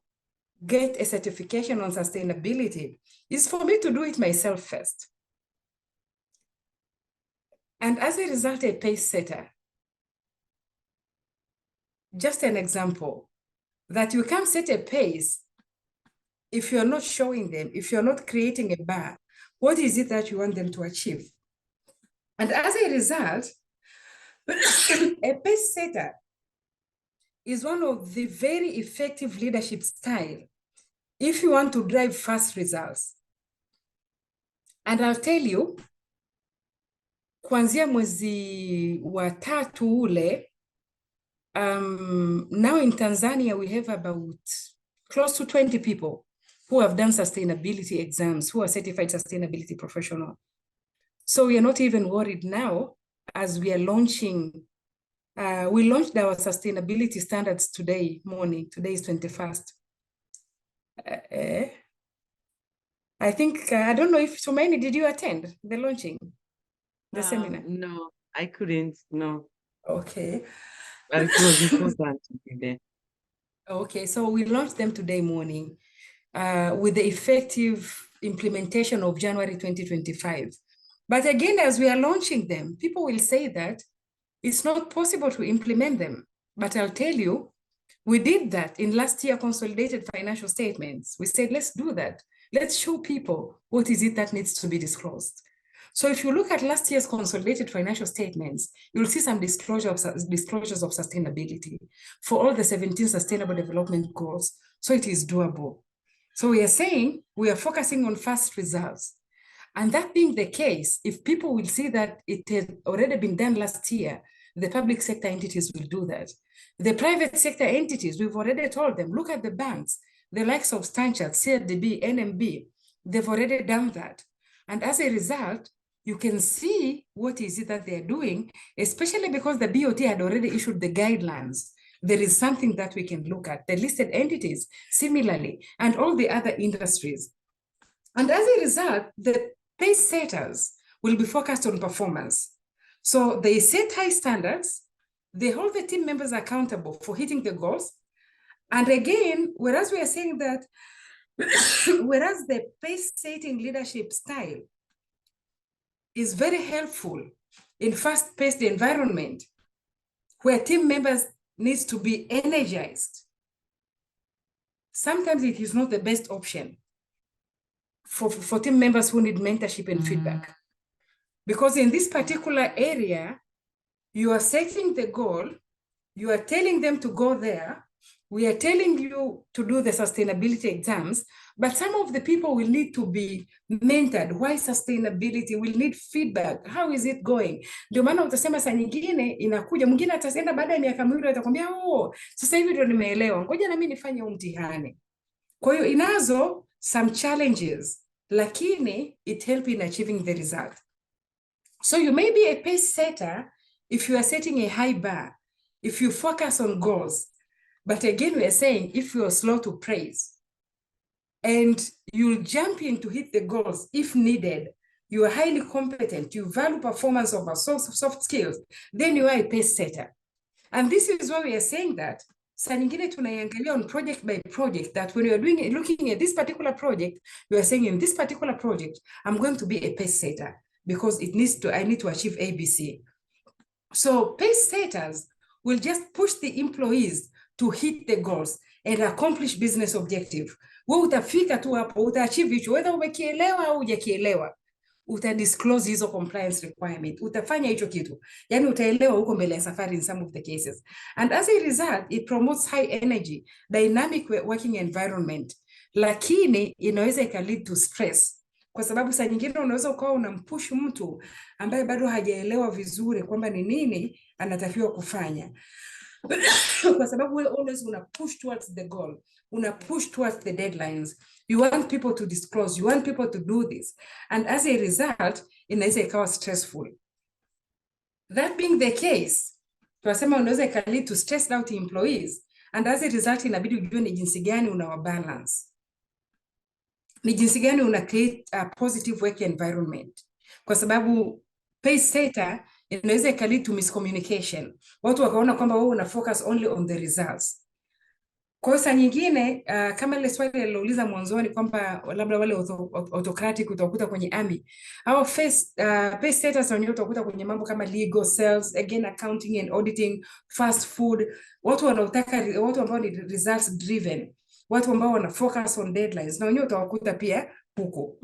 get a certification on sustainability is for me to do it myself first. And as a result, a pace setter. Just an example, that you can't set a pace if you're not showing them, if you're not creating a bar, what is it that you want them to achieve? And as a result, a pace setter is one of the very effective leadership style if you want to drive fast results. And I'll tell you, kuanzia mwezi wa tatu ule, now in Tanzania, we have about close to 20 people who have done sustainability exams, who are certified sustainability professional. So we are not even worried now as we are launching. We launched our sustainability standards today morning. Today is 21st. I think, I don't know if Tumaini, did you attend the launching, the seminar? No, I couldn't, no. Okay. But it was important to be there. Okay, so we launched them today morning with the effective implementation of January 2025. But again, as we are launching them, people will say that it's not possible to implement them. But I'll tell you, we did that in last year consolidated financial statements. We said, let's do that. Let's show people what is it that needs to be disclosed. So if you look at last year's consolidated financial statements, you'll see some disclosures of sustainability for all the 17 sustainable development goals. So it is doable. So we are saying we are focusing on fast results. And that being the case, if people will see that it had already been done last year, the public sector entities will do that. The private sector entities, we've already told them, look at the banks, the likes of Stanchart, CRDB, NMB, they've already done that. And as a result, you can see what is it that they're doing, especially because the BOT had already issued the guidelines. There is something that we can look at, the listed entities, similarly, and all the other industries. And as a result, the pace setters will be focused on performance. So they set high standards, they hold the team members accountable for hitting the goals. And again, whereas we are saying that, whereas the pace setting leadership style is very helpful in fast-paced environment where team members needs to be energized, sometimes it is not the best option for team members who need mentorship and feedback. Because in this particular area, you are setting the goal, you are telling them to go there, We are telling you to do the sustainability exams, but some of the people will need to be mentored. Why sustainability? Will need feedback. How is it going? Ndio maana utasema saa nyingine inakuja, mwingine ataenda baada ya miaka miwili atakwambia, oh, sasa hivi ndio nimeelewa, ngoja na mimi nifanye mtihani. Kwa hiyo inazo some challenges, lakini it help in achieving the result. So you may be a pace setter if you are setting a high bar, if you focus on goals. But again, we are saying, if you are slow to praise and you'll jump in to hit the goals if needed, you are highly competent, you value performance over soft skills, then you are a pace setter. And this is why we are saying that saa nyingine tunaiangalia on project by project, that when you are looking at this particular project, you are saying in this particular project, I'm going to be a pace setter because I need to achieve ABC. So pace setters will just push the employees to hit the goals and accomplish business objective. Wewe utafika tu hapo, utaachieve hicho, whether umekielewa au hujakielewa, utadisclose hizo compliance requirement, utafanya hicho kitu. Yani utaelewa huko mbele ya safari in some of the cases. And as a result, it promotes high energy, dynamic working environment. Lakini inaweza lead to stress. Kwa sababu saa nyingine unaweza ukawa unampush mtu ambaye bado hajaelewa vizuri kwamba ni nini anatakiwa kufanya. Kwa sababu we always una push towards the goal, una push towards the deadlines. You want people to disclose, you want people to do this. And as a result, inaweza ikawa stressful. That being the case, tunasema unaweza lead to stressed out employees. And as a result, inabidi ujue ni jinsi gani unawabalance. Ni jinsi gani una create a positive work environment. Kwa sababu pace setter inaweza lead to miscommunication. Watu wakaona kwamba wewe una focus only on the results. Kwa saa nyingine kama ile swali alilouliza mwanzoni kwamba labda wale autocratic utakuta kwenye army au pace setters wenyewe utakuta kwenye mambo kama legal, sales, again accounting and auditing, fast food, watu ambao ni results driven, watu ambao wana focus on deadlines, na wenyewe utawakuta pia huko.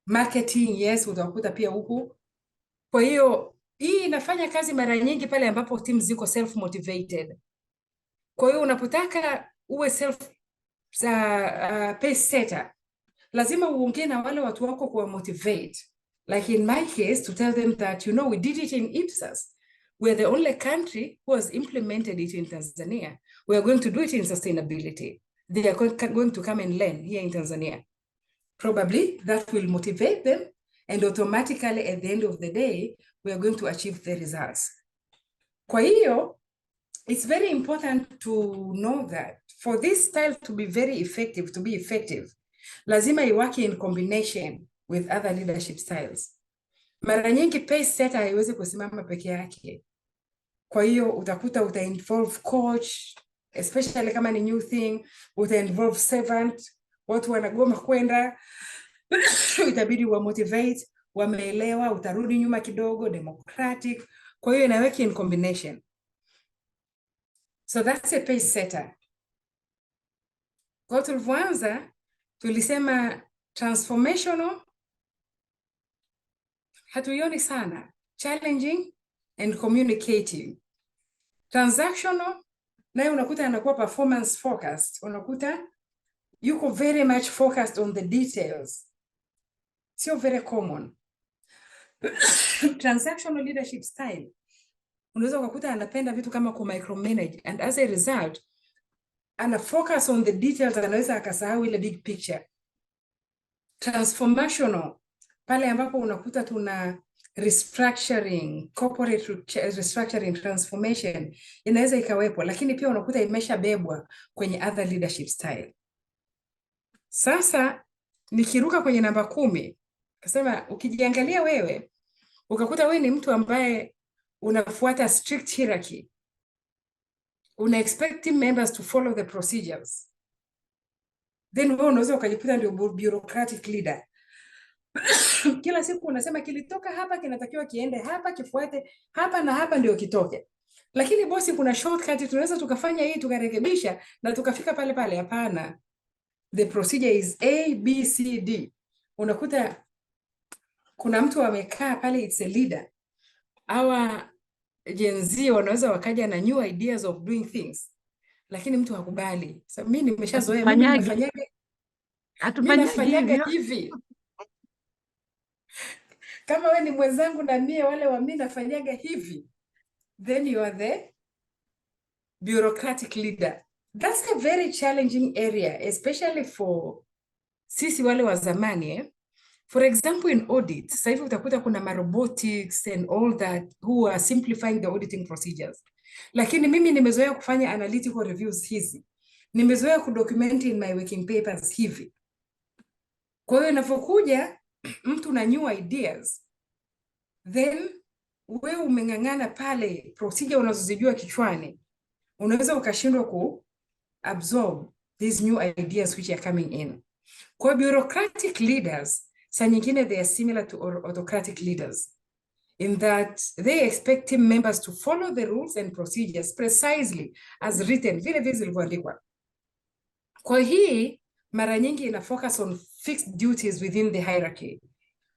Marketing, yes, utawakuta pia huko. Kwa hiyo hii inafanya kazi mara nyingi pale ambapo team ziko self motivated. Kwa hiyo unapotaka uwe pace setter, lazima uongee na wale watu wako kuwa motivate. Like in my case, to tell them that, you know, we did it in Ipsas. We're the only country who has implemented it in Tanzania. We are going to do it in sustainability. They are going to come and learn here in Tanzania. Probably that will motivate them, and automatically at the end of the day, we are going to achieve the results. Kwa hiyo, it's very important to know that for this style to be very effective, lazima iwake in combination with other leadership styles. Mara nyingi pace setter haiwezi kusimama peke yake. Kwa hiyo utakuta involve coach, especially kama ni new thing, involve servant, watu wanagoma kwenda, itabidi wa motivate, wameelewa, utarudi nyuma kidogo, democratic. Kwa hiyo inaweka in combination. So that's a pace setter. Kwa tulivyoanza, tulisema transformational, hatuioni sana, challenging and communicating. Transactional, nayo unakuta anakuwa performance focused, unakuta yuko very much focused on the details. Sio very common. Transactional leadership style, unaweza ukakuta anapenda vitu kama ku micromanage, and as a result ana focus on the details, anaweza akasahau ile big picture. Transformational, pale ambapo unakuta tuna restructuring, corporate restructuring, transformation, inaweza ikawepo, lakini pia unakuta imeshabebwa kwenye other leadership style. Sasa nikiruka kwenye namba 10, kasema ukijiangalia wewe, ukakuta wewe ni mtu ambaye unafuata strict hierarchy, una expect team members to follow the procedures, then wewe unaweza ukajikuta ndio bureaucratic leader. Kila siku unasema kilitoka hapa kinatakiwa kiende hapa, kifuate hapa na hapa ndio kitoke. Lakini bosi, kuna shortcut, tunaweza tukafanya hii tukarekebisha na tukafika pale pale. Hapana. The procedure is A, B, C, D. Unakuta kuna mtu amekaa pale, it's a leader. Our Gen Z wanaweza wakaja na new ideas of doing things. lakini mtu hakubali. Sasa mimi nimeshazoea, mimi nafanyaga hivi. Kama we ni mwenzangu na mie wale wa mimi nafanyaga hivi, then you are the bureaucratic leader. That's a very challenging area, especially for sisi wale wa zamani. For example, in audit, sasa hivi utakuta kuna robotics and all that who are simplifying the auditing procedures. Lakini mimi nimezoea kufanya analytical reviews hizi. Nimezoea kudocument in my working papers hivi. Kwa hiyo inapokuja mtu na new ideas, then wewe umeng'ang'ana pale procedure unazozijua kichwani, unaweza ukashindwa ku absorb these new ideas which are coming in. Kwa bureaucratic leaders, saa nyingine they are similar to autocratic leaders in that they expect team members to follow the rules and procedures precisely as written, vile vile zilivyoandikwa. Kwa hii mara nyingi ina focus on fixed duties within the hierarchy,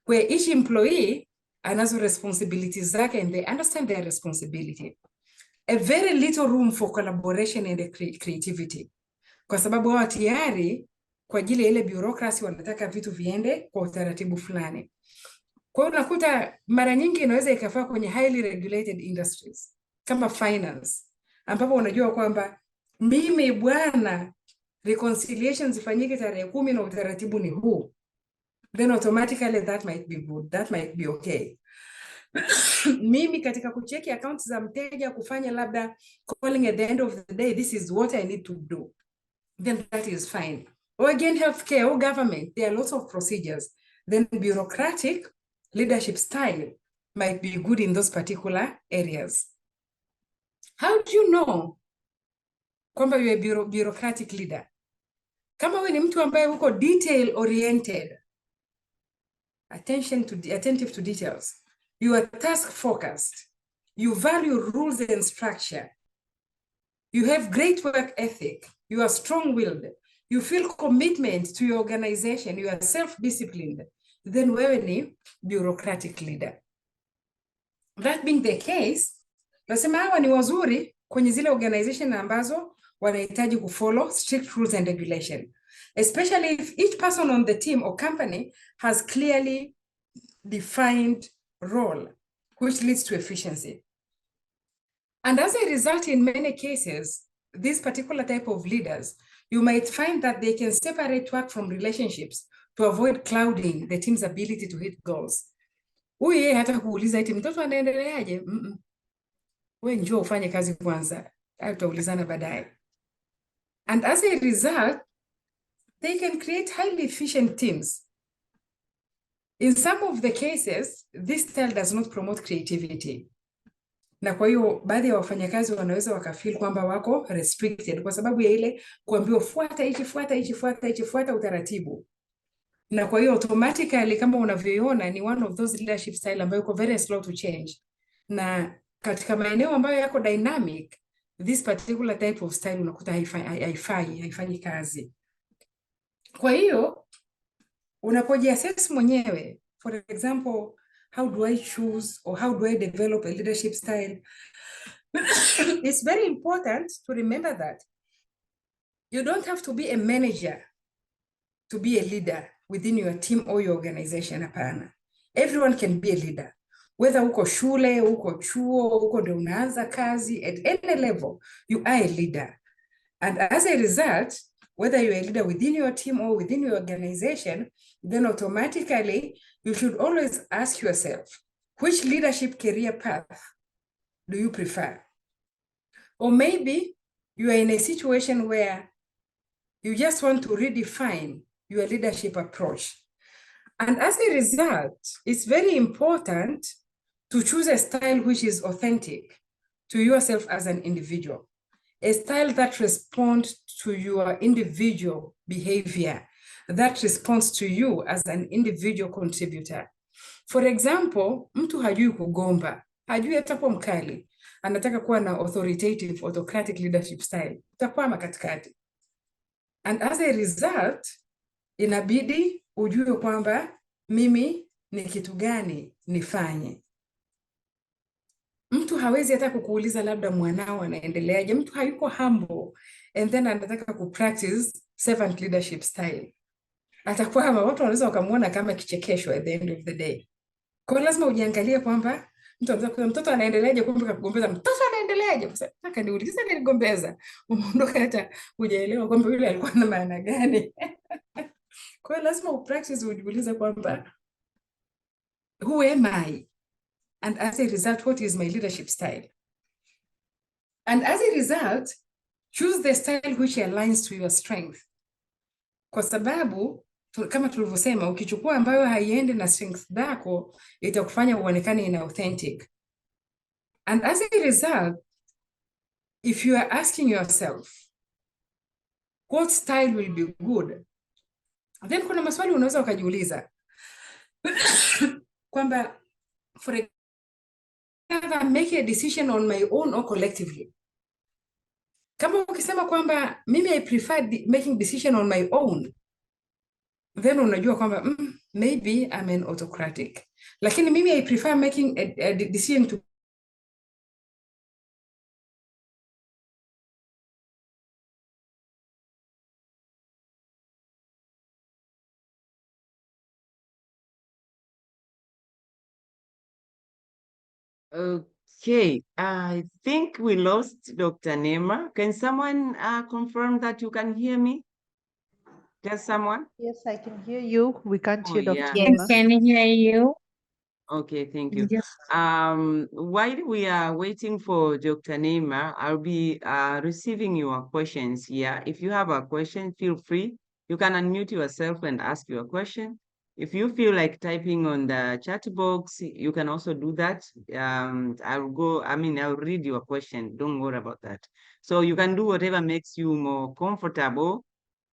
where each employee anazo responsibilities zake and they understand their responsibility. A very little room for collaboration and creativity. Kwa sababu hawa tayari kwa ajili ya ile bureaucracy wanataka vitu viende kwa utaratibu fulani. Kwa hiyo unakuta mara nyingi inaweza ikafaa kwenye highly regulated industries kama finance, ambapo unajua kwamba mimi bwana reconciliation zifanyike tarehe 10 na utaratibu ni huu, then automatically that might be good, that might be okay. Mimi katika kucheki accounts za mteja kufanya labda calling at the end of the day, this is what I need to do, then that is fine. Or again, healthcare or government, there are lots of procedures. Then bureaucratic leadership style might be good in those particular areas. How do you know kwamba you are a bureaucratic leader? Kama wewe ni mtu ambaye uko detail oriented, attentive to details, you are task focused, you value rules and structure, you have great work ethic, you are strong-willed, you feel commitment to your organization, you are self-disciplined, then wewe ni bureaucratic leader. That being the case, nasema hawa ni wazuri kwenye zile organization ambazo wanahitaji kufollow strict rules and regulation, especially if each person on the team or company has clearly defined role, which leads to efficiency. And as a result, in many cases, this particular type of leaders, you might find that they can separate work from relationships to avoid clouding the team's ability to hit goals. Uye hata kuuliza eti mtoto anaendeleaje? Wewe njoo ufanye kazi kwanza, tutaulizana baadaye. And as a result, they can create highly efficient teams. In some of the cases, this style does not promote creativity. Na kwa hiyo baadhi ya wafanyakazi wanaweza wakafeel kwamba wako restricted kwa sababu ya ile kuambiwa fuata utaratibu. Na kwa hiyo automatically kama unavyoiona ni one of those leadership style ambayo iko very slow to change. Na katika maeneo ambayo yako dynamic, this particular type of style unakuta haifanyi kazi. Kwa hiyo unapojiassess mwenyewe, for example, how do I choose or how do I develop a leadership style? It's very important to remember that you don't have to be a manager to be a leader within your team or your organization. Hapana. Everyone can be a leader. Whether uko shule, uko chuo, uko ndio unaanza kazi, at any level, you are a leader. And as a result, whether you're a leader within your team or within your organization, then automatically you should always ask yourself, which leadership career path do you prefer? Or maybe you are in a situation where you just want to redefine your leadership approach. And as a result, it's very important to choose a style which is authentic to yourself as an individual. A style that responds to your individual behavior, that responds to you as an individual contributor. For example, mtu hajui kugomba, hajui atakuwa mkali, anataka kuwa na authoritative, autocratic leadership style, utakwama katikati. And as a result, inabidi ujue kwamba mimi ni kitu gani nifanye. Mtu hawezi hata kukuuliza labda mwanao anaendeleaje, mtu hayuko humble and then anataka ku-practice servant leadership style, atakwama. Watu wanaweza wakamuona kama kichekesho at the end of the day. Kwa hiyo lazima ujiangalie kwamba mtoto anaendeleaje, kumbe kakugombeza, mtoto anaendeleaje? Sasa nataka niulize, niligombeza, umeondoka hata hujaelewa kwamba yule alikuwa na maana gani. Kwa hiyo lazima upractice, ujiulize kwamba who am I, and as a result what is my leadership style, and as a result choose the style which aligns to your strength, kwa sababu kama tulivyosema, ukichukua ambayo haiendi na strength zako itakufanya uonekane inauthentic. And as a result, if you are asking yourself what style will be good, then kuna maswali unaweza ukajiuliza kwamba for example, make a decision on my own or collectively. Kama ukisema kwamba mimi I prefer making decision on my own, then unajua kwamba maybe I'm an autocratic. Lakini mimi I prefer making a decision to Okay, I think we lost Dr. Neema. Can someone confirm that you can hear me? Does someone? Yes, I can hear you. We can't hear Dr. Yeah. Neema. Can hear you. Okay, thank you. While we are waiting for Dr. Neema, I'll be receiving your questions here. If you have a question, feel free. You can unmute yourself and ask your question. If you feel like typing on the chat box, you can also do that. I'll read your question. Don't worry about that. So you can do whatever makes you more comfortable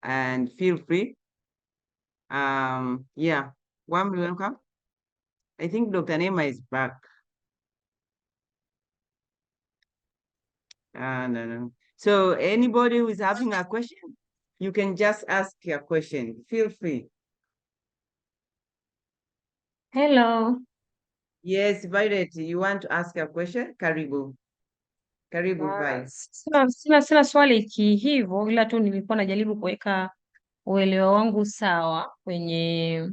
and feel free. Yeah, welcome. I think Dr. Neema is back. No. So anybody who is having a question, you can just ask your question. Feel free. Hello. Yes, Violet, you want to ask a question? Karibu. Karibu, Violet. Sina swali hivyo, ila tu nilikuwa najaribu kuweka uelewa wangu sawa kwenye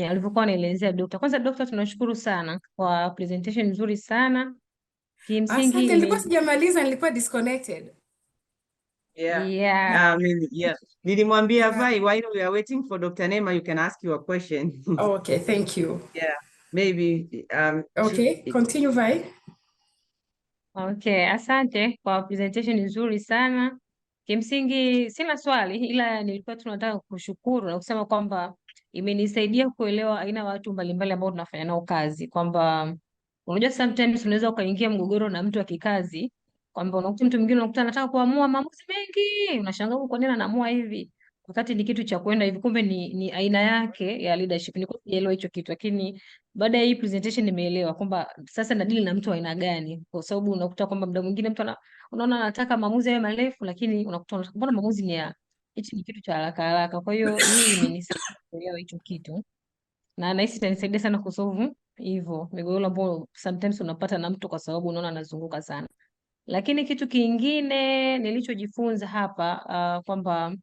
alivyokuwa anaelezea Dokta. Kwanza Dokta, tunashukuru sana kwa presentation nzuri sana. Kimsingi nilikuwa sijamaliza, nilikuwa disconnected. Yeah. Nilimwambia Vai, while we are waiting for Dr. Neema, you can ask your question. Okay, thank you. Yeah, maybe. Okay, continue, Vai. Okay, asante kwa presentation nzuri sana. Kimsingi sina swali, ila nilikuwa tunataka kushukuru na kusema kwamba imenisaidia kuelewa aina ya watu mbalimbali ambao tunafanya nao kazi, kwamba unajua sometimes unaweza ukaingia mgogoro na mtu wa kikazi, kwamba unakuta mtu mwingine unakuta anataka kuamua maamuzi mengi, unashangaa kwa nini anaamua hivi wakati ni kitu cha kwenda hivi, kumbe ni aina yake ya leadership. Nilikuwa sijaelewa hicho kitu, lakini baada ya hii presentation nimeelewa kwamba sasa nadili na mtu wa aina gani, kwa sababu unakuta kwamba muda mwingine mtu unaona anataka maamuzi yawe marefu, lakini unakuta mbona maamuzi ni ya hichi ni kitu cha haraka haraka. Kwa hiyo hii imenisaidia kuelewa hicho kitu, na nahisi itanisaidia sana kusolve hivyo migogoro ambayo sometimes unapata na mtu kwa sababu unaona anazunguka sana. Lakini kitu kingine nilichojifunza hapa kwamba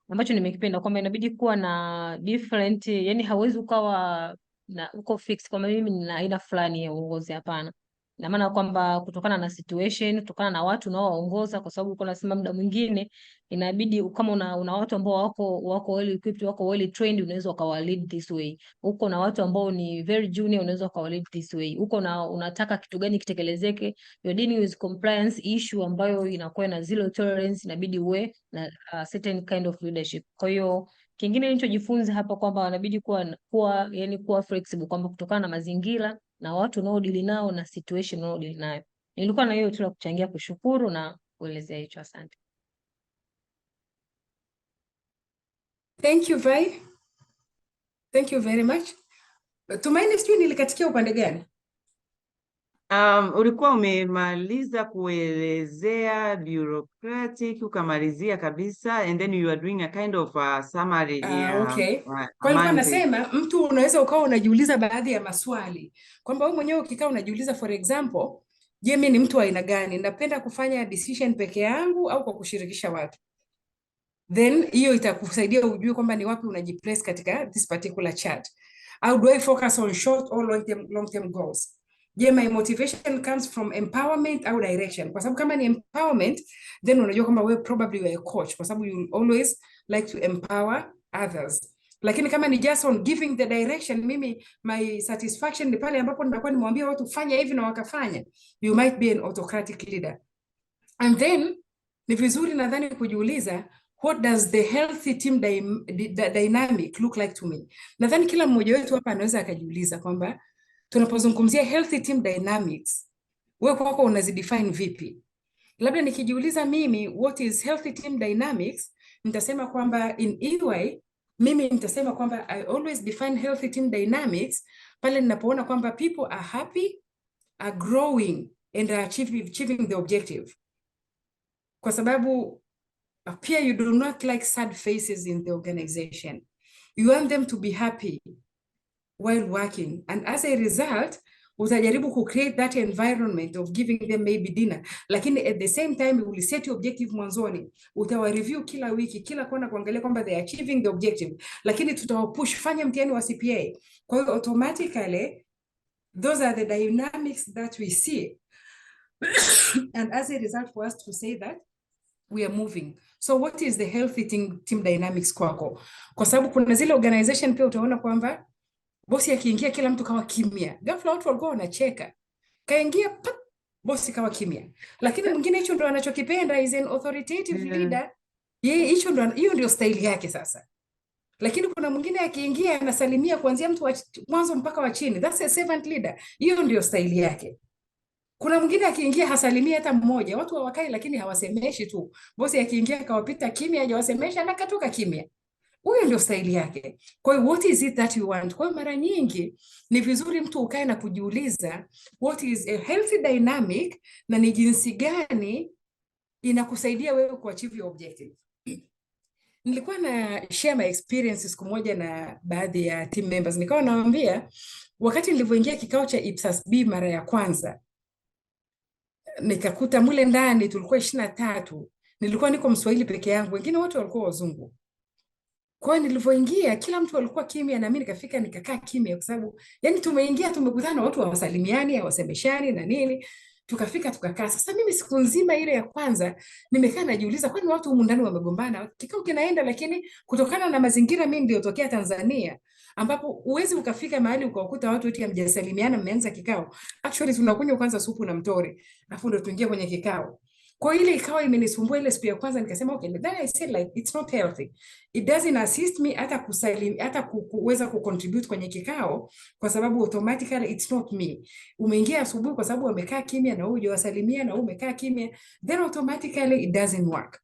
ambacho nimekipenda kwamba inabidi kuwa na different, yani hauwezi ukawa na uko fix kwamba mimi nina aina fulani ya uongozi, hapana. Na maana kwamba kutokana na situation, kutokana na watu unaowaongoza, kwa sababu uko nasema muda mwingine inabidi kama una watu ambao wako well equipped, wako well trained, unaweza ukawa lead this way. Uko na watu ambao ni very junior, unaweza ukawa lead this way. Uko na unataka kitu gani kitekelezeke, you're dealing with compliance issue ambayo inakuwa na zero tolerance, inabidi uwe na certain kind of leadership. Kwa hiyo kingine nilichojifunza hapa kwamba wanabidi kuwa flexible, kwamba kutokana na mazingira na watu unaodili nao na situation unaodili nayo. Nilikuwa na hiyo tu la kuchangia, kushukuru na kuelezea hicho. Asante. Thank you, Vai. Thank you very much. Tumaini, sijui nilikatikia upande gani? Ulikuwa umemaliza kuelezea bureaucratic, ukamalizia kabisa, and then you are doing a kind of summary. Okay. Kwa hiyo nasema mtu unaweza ukawa unajiuliza baadhi ya maswali kwamba wewe mwenyewe ukikaa unajiuliza, for example, Je, mimi ni mtu wa aina gani? Napenda kufanya decision peke yangu au kwa kushirikisha watu? Then hiyo itakusaidia ujue kwamba ni wapi unajiplace katika this particular chart. How do I focus on short or long term goals? Je, my motivation comes from empowerment au direction? Kwa sababu kama ni empowerment, then unajua kwamba wewe probably you are a coach, kwa sababu you always like to empower others. Lakini kama ni just on giving the direction, mimi my satisfaction ni pale ambapo ninakuwa nimwambia watu fanya hivi na wakafanya. You might be an autocratic leader. And then ni vizuri nadhani kujiuliza, what does the healthy team dynamic look like to me? Nadhani kila mmoja wetu hapa anaweza akajiuliza kwamba tunapozungumzia healthy team dynamics, wewe kwako unazidefine vipi? Labda nikijiuliza mimi what is healthy team dynamics, nitasema kwamba in EY mimi nitasema kwamba I always define healthy team dynamics pale ninapoona kwamba people are happy, are growing and are achieving the objective. Kwa sababu pia you do not like sad faces in the organization. You want them to be happy while working, and as a result utajaribu ku create that environment of giving them maybe dinner, lakini at the same time you will set your objective mwanzoni, utawa review kila wiki, kila kona kuangalia kwamba they are achieving the objective, lakini tutawapush fanya mtihani wa CPA. Kwa hiyo automatically those are the dynamics that we see and as a result for us to say that we are moving. So what is the healthy team dynamics kwako? Kwa sababu kuna zile organization pia utaona kwamba bosi akiingia kila mtu kawa kimya. Ghafla watu walikuwa wanacheka. Kaingia bosi kawa kimya. Lakini mwingine hicho ndo anachokipenda, is an authoritative leader. Yeye hiyo ndio style yake sasa. Lakini kuna mwingine akiingia anasalimia kuanzia mtu wa mwanzo mpaka wa chini. That's a servant leader. Hiyo ndio style yake. Kuna mwingine akiingia hasalimia hata mmoja. Watu hawakai lakini hawasemeshi tu. Bosi akiingia kawapita kimya, hajawasemesha na katoka kimya. Huyo ndio style yake. Kwa hiyo what is it that you want? Kwa hiyo mara nyingi ni vizuri mtu ukae na kujiuliza what is a healthy dynamic na ni jinsi gani inakusaidia wewe kuachieve your objective. Nilikuwa na share my experience siku moja na baadhi ya team members. Nikawa nawaambia wakati nilivyoingia kikao cha IPSAS B mara ya kwanza, nikakuta mule ndani tulikuwa 23. Nilikuwa niko Mswahili peke yangu, wengine wote walikuwa wazungu. Kwa hiyo nilivyoingia kila mtu alikuwa kimya na mimi nikafika nikakaa kimya kwa sababu yani tumeingia tumekutana watu hawasalimiani, hawasemeshani na nini. Tukafika tukakaa. Sasa mimi siku nzima ile ya kwanza nimekaa najiuliza kwani watu humu ndani wamegombana? Kikao kinaenda, lakini kutokana na mazingira mimi niliyotokea Tanzania ambapo uwezi ukafika mahali ukawakuta watu eti hamjasalimiana mmeanza kikao. Actually tunakunywa kwanza supu na mtori, afu ndo tuingie kwenye kikao. Kwa ile ikawa imenisumbua ile siku ya kwanza, nikasema okay, then I said like it's not healthy. It doesn't assist me hata kuweza kucontribute kwenye kikao kwa sababu automatically it's not me. Umeingia asubuhi kwa sababu wamekaa kimya na wewe hujawasalimia na wewe umekaa kimya, then automatically it doesn't work.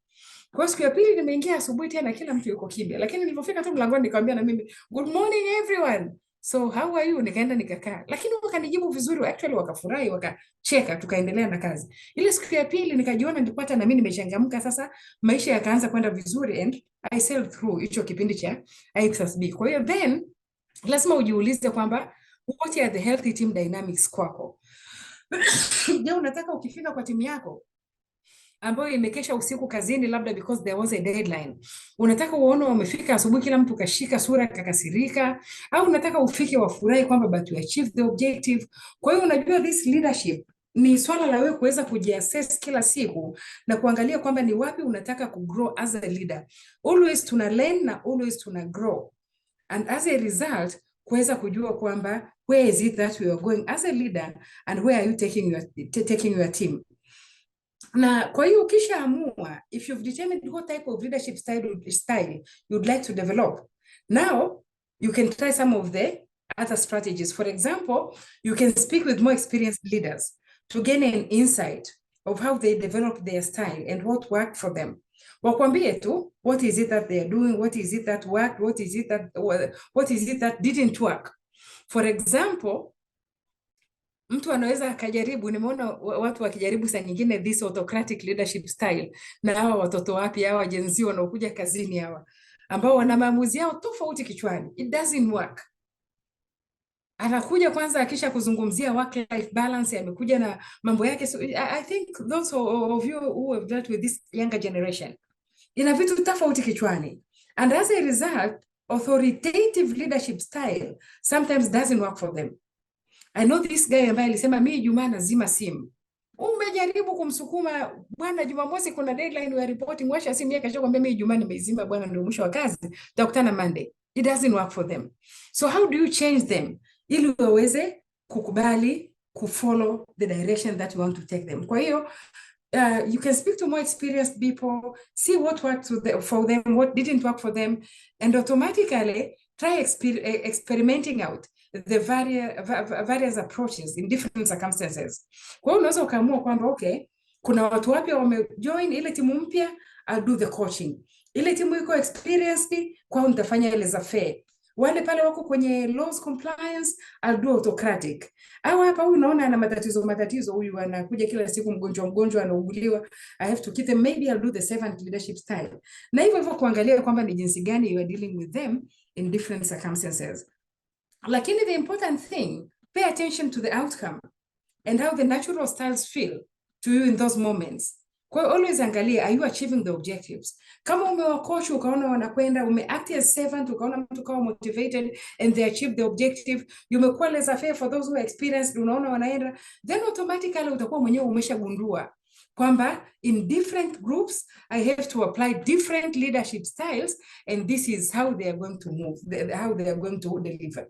Kwa siku ya pili nimeingia asubuhi tena kila mtu yuko kimya, lakini nilipofika tu mlangoni nikamwambia na mimi good morning everyone. So how are you? Nikaenda nikakaa. Lakini wakanijibu vizuri, actually wakafurahi, wakacheka, tukaendelea na kazi. Ile siku ya pili nikajiona nilipata na mimi nimechangamka sasa, maisha yakaanza kwenda vizuri and I sailed through hicho kipindi cha IPSAS B. Kwa hiyo then lazima ujiulize kwamba what are the healthy team dynamics kwako? Je, unataka ukifika kwa timu yako ambayo imekesha usiku kazini labda because there was a deadline, unataka uone wamefika asubuhi kila mtu kashika sura kakasirika, au unataka ufike wafurahi kwamba but we achieve the objective? Kwa hiyo unajua this leadership ni swala la wewe kuweza kujiassess kila siku na kuangalia kwamba ni wapi unataka kugrow as a leader. Always tuna learn na always tuna grow, and as a result kuweza kujua kwamba where is it that we are going as a leader and where are you taking your team. Na kwa hiyo ukishaamua, if you've determined what type of leadership style you'd like to develop, now you can try some of the other strategies. For example, you can speak with more experienced leaders to gain an insight of how they develop their style and what worked for them. Wakwambie tu, what is it that they are doing, what is it that worked, what is it that didn't work. For example, mtu anaweza akajaribu, nimeona watu wakijaribu saa nyingine this autocratic leadership style, na hawa watoto wapi hawa jenzi wanaokuja kazini hawa ambao wana maamuzi yao tofauti kichwani, it doesn't work. anakuja kwanza akisha kuzungumzia work-life balance, amekuja na mambo yake. So I think those of you who have dealt with this younger generation, ina vitu tofauti kichwani. And as a result, authoritative leadership style sometimes doesn't work for them. I know this guy ambaye alisema mimi Ijumaa nazima simu. Umejaribu kumsukuma bwana, Jumamosi kuna deadline ya reporting, washa simu yake, kesho kwambia mimi Ijumaa nimeizima bwana, ndio mwisho wa kazi, tutakutana Monday. It doesn't work for them. So how do you change them ili waweze kukubali kufollow the direction that you want to take them? Kwa hiyo you can speak to more experienced people, see what worked for them, what didn't work for them, and automatically try experimenting out the various approaches in different circumstances. Kwa hiyo unaweza ukaamua kwamba okay, kuna watu wapya wamejoin ile timu mpya, I'll do the coaching. Ile timu iko experienced, kwa hiyo nitafanya ile za fair. Wale pale wako kwenye laws compliance, I'll do autocratic. Au hapa huyu unaona ana matatizo, huyu anakuja kila siku mgonjwa anauguliwa, I have to keep them, maybe I'll do the servant leadership style. Na hivyo kuangalia kwamba ni jinsi gani you are dealing with them in different circumstances. Lakini the important thing, pay attention to the outcome and how the natural styles feel to you in those moments. Kwa hiyo always angalia, are you achieving the objectives? Kama umewacoach ukaona wanakwenda, umeact as servant ukaona mtu kawa motivated and they achieve the objective, umekuwa laissez-faire for those who are experienced, unaona wanaenda, then automatically utakuwa mwenyewe umeshagundua kwamba in different groups I have to apply different leadership styles, and this is how they are going to move, how they are going to deliver.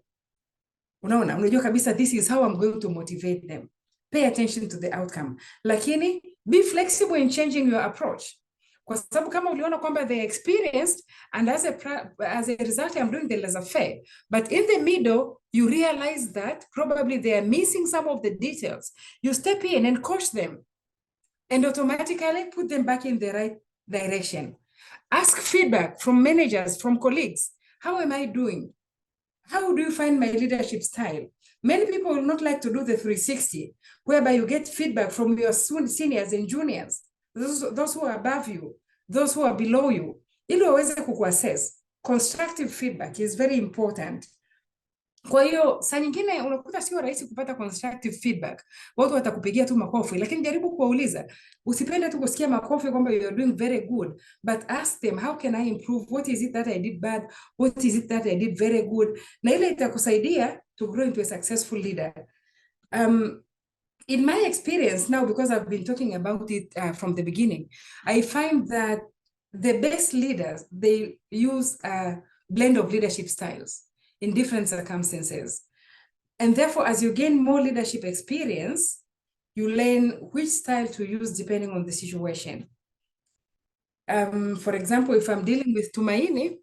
Unajua kabisa this is how I'm going to motivate them. Pay attention to the outcome. Lakini be flexible in changing your approach. Kwa sababu kama uliona kwamba they experienced and as a result I'm doing the laissez-faire, but in the middle you realize that probably they are missing some of the details. You step in and coach them and automatically put them back in the right direction. Ask feedback from managers, from colleagues. How am I doing? How do you find my leadership style? Many people will not like to do the 360, whereby you get feedback from your seniors and juniors, those who are above you, those who are below you, ili waweze kukuassess. Constructive feedback is very important. Kwa hiyo saa nyingine unakuta sio rahisi kupata constructive feedback. Watu watakupigia tu makofi, lakini jaribu kuwauliza. Usipende tu kusikia makofi kwamba you are doing very good, but ask them, how can I improve? What is it that I did bad? What is it that I did very good? Na ile itakusaidia to grow into a successful leader. In my experience now, because I've been talking about it from the beginning, I find that the best leaders, they use a blend of leadership styles in different circumstances. And therefore, as you gain more leadership experience, you learn which style to use depending on the situation. For example, if I'm dealing with Tumaini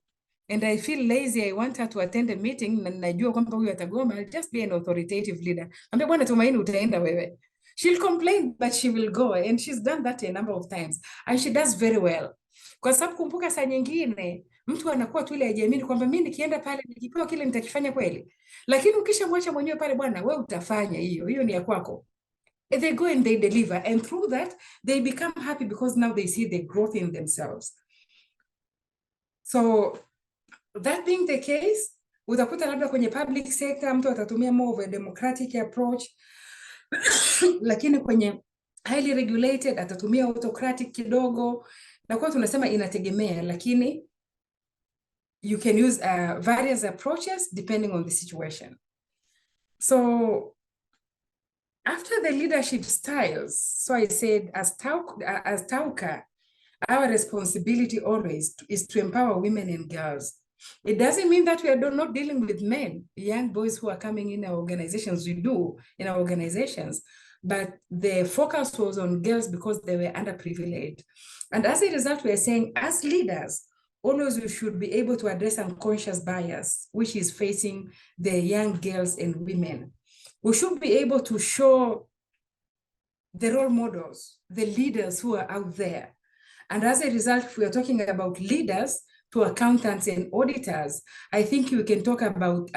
and I feel lazy, I want her to attend a meeting, na najua kwamba huyu atagoma, I'll just be an authoritative leader. Ambia bwana Tumaini utaenda wewe. She'll complain, but she will go, and she's done that a number of times, and she does very well. Kwa sababu kumbuka saa nyingine mtu anakuwa tu ile hajiamini kwamba mimi nikienda pale nikipewa kile nitakifanya kweli. Lakini ukishamwacha mwenyewe pale, bwana wewe utafanya hiyo ni ya kwako. They go and they deliver, and through that they become happy because now they see the growth in themselves. So that being the case, utakuta labda kwenye public sector mtu atatumia more of a democratic approach, lakini kwenye highly regulated atatumia autocratic kidogo. Na kwa tunasema inategemea, lakini you can use various approaches depending on the situation. So after the leadership styles, so I said as TAWCA, our responsibility always is to empower women and girls. It doesn't mean that we are not dealing with men, young boys who are coming in our organizations. We do in our organizations, but the focus was on girls because they were underprivileged. And as a result, we are saying as leaders, always we should be able to address unconscious bias, which is facing the young girls and women. We should be able to show the role models, the leaders who are out there. And as a result, if we are talking about leaders to accountants and auditors, I think we can talk about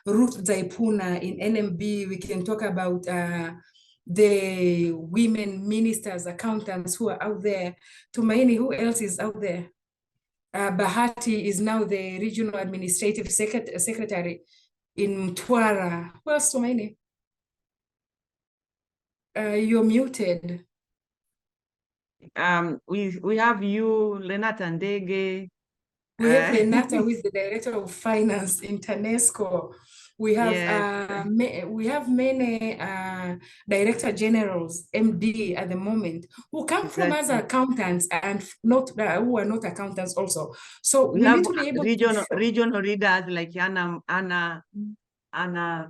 Ruth Zaipuna in NMB. We can talk about the women ministers, accountants who are out there. Tumaini, who else is out there? Bahati is now the regional administrative secretary. in Mtwara. Who else, Tumaini? You're muted. We have you, Renata Ndege. We have Renata, who is the director of finance in TANESCO. We have many director generals, MD at the moment, who come from as accountants and not who are not accountants also. So we need to be able regional leaders like Anna,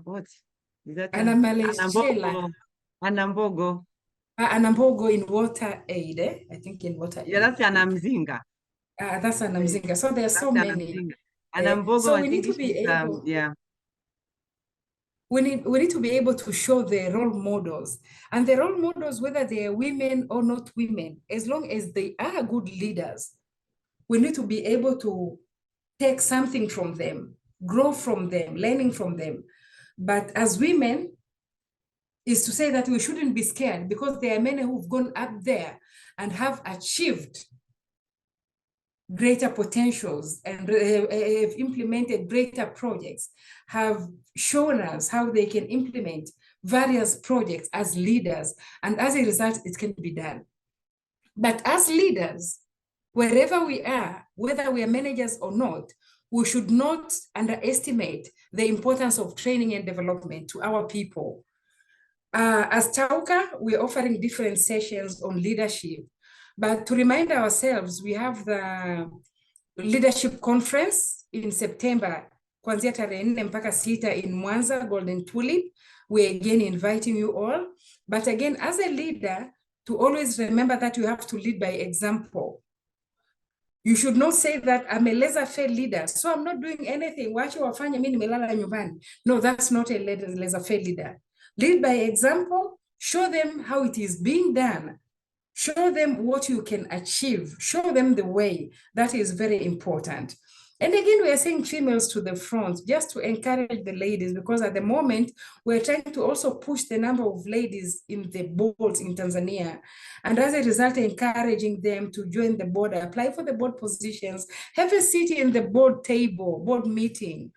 what is that? Anna Maleshela. Anambogo. Anambogo in water aid, I think in water aid. Yeah, that's Anamzinga. That's Anamzinga. So there are so many. Anambogo, so we need to be able. Yeah. We need to be able to show the role models, and the role models, whether they are women or not women, as long as they are good leaders, we need to be able to take something from them, grow from them, learning from them. But as women, is to say that we shouldn't be scared, because there are many who've gone up there and have achieved greater potentials and have implemented greater projects, have shown us how they can implement various projects as leaders, and as a result, it can be done. But as leaders, wherever we are, whether we are managers or not, we should not underestimate the importance of training and development to our people. As TAWCA, we're offering different sessions on leadership. But to remind ourselves, we have the leadership conference in September, kuanzia tarehe 4 mpaka 6 in Mwanza, Golden Tulip. We're again inviting you all. But again, as a leader, to always remember that you have to lead by example. You should not say that I'm a laissez-faire leader, so I'm not doing anything. Wacha wafanye, mimi nimelala nyumbani. No, that's not a laissez-faire leader. Lead by example, show them how it is being done. Show them what you can achieve. Show them the way. That is very important. And again, we are saying females to the front, just to encourage the ladies, because at the moment, we're trying to also push the number of ladies in the boards in Tanzania. And as a result, encouraging them to join the board, apply for the board positions, have a seat in the board table, board meeting.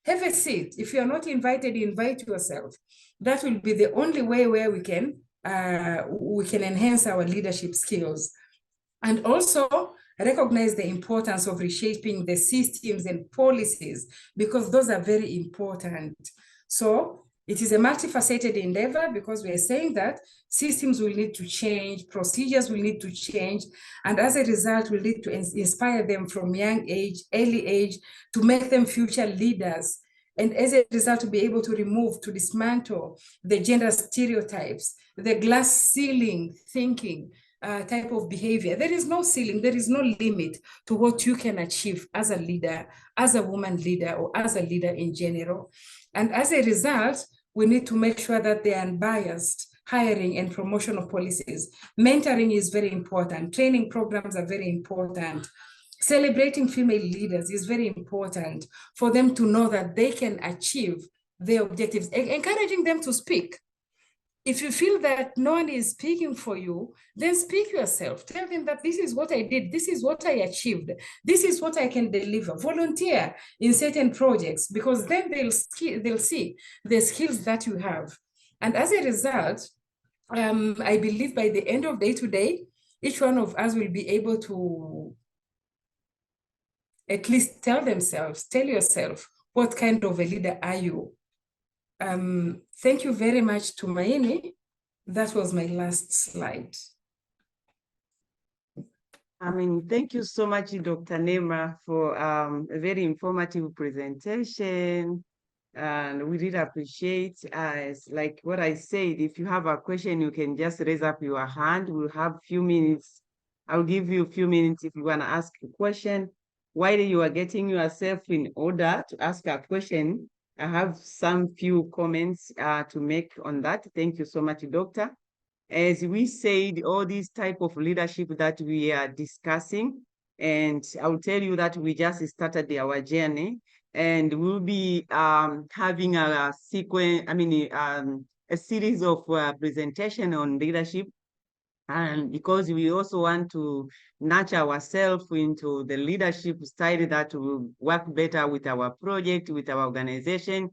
Have a seat. If you're not invited, invite yourself. That will be the only way where we can enhance our leadership skills. And also recognize the importance of reshaping the systems and policies, because those are very important. So it is a multifaceted endeavor, because we are saying that systems will need to change, procedures will need to change, and as a result, we'll need to inspire them from young age, early age, to make them future leaders. And as a result, to be able to remove, to dismantle the gender stereotypes, the glass ceiling thinking type of behavior. There is no ceiling, there is no limit to what you can achieve as a leader, as a woman leader, or as a leader in general. And as a result, we need to make sure that they are unbiased hiring and promotion of policies. Mentoring is very important. Training programs are very important. Celebrating female leaders is very important for them to know that they can achieve their objectives. Encouraging them to speak. If you feel that no one is speaking for you, then speak yourself. Tell them that this is what I did, this is what I achieved, this is what I can deliver. Volunteer in certain projects, because then they'll see the skills that you have. And as a result, I believe by the end of day today, each one of us will be able to at least tell yourself, what kind of a leader are you? Thank you very much, Tumaini. That was my last slide. Thank you so much, Dr. Neema, for a very informative presentation. And we really appreciate, like what I said, if you have a question, you can just raise up your hand. We'll have a few minutes. I'll give you a few minutes if you want to ask a question. While you are getting yourself in order to ask a question, I have some few comments to make on that. Thank you so much, Doctor. As we said, all these type of leadership that we are discussing, and I'll tell you that we just started our journey, and we'll be having a sequence, a series of presentation on leadership. And because we also want to nurture ourselves into the leadership style that will work better with our project, with our organization,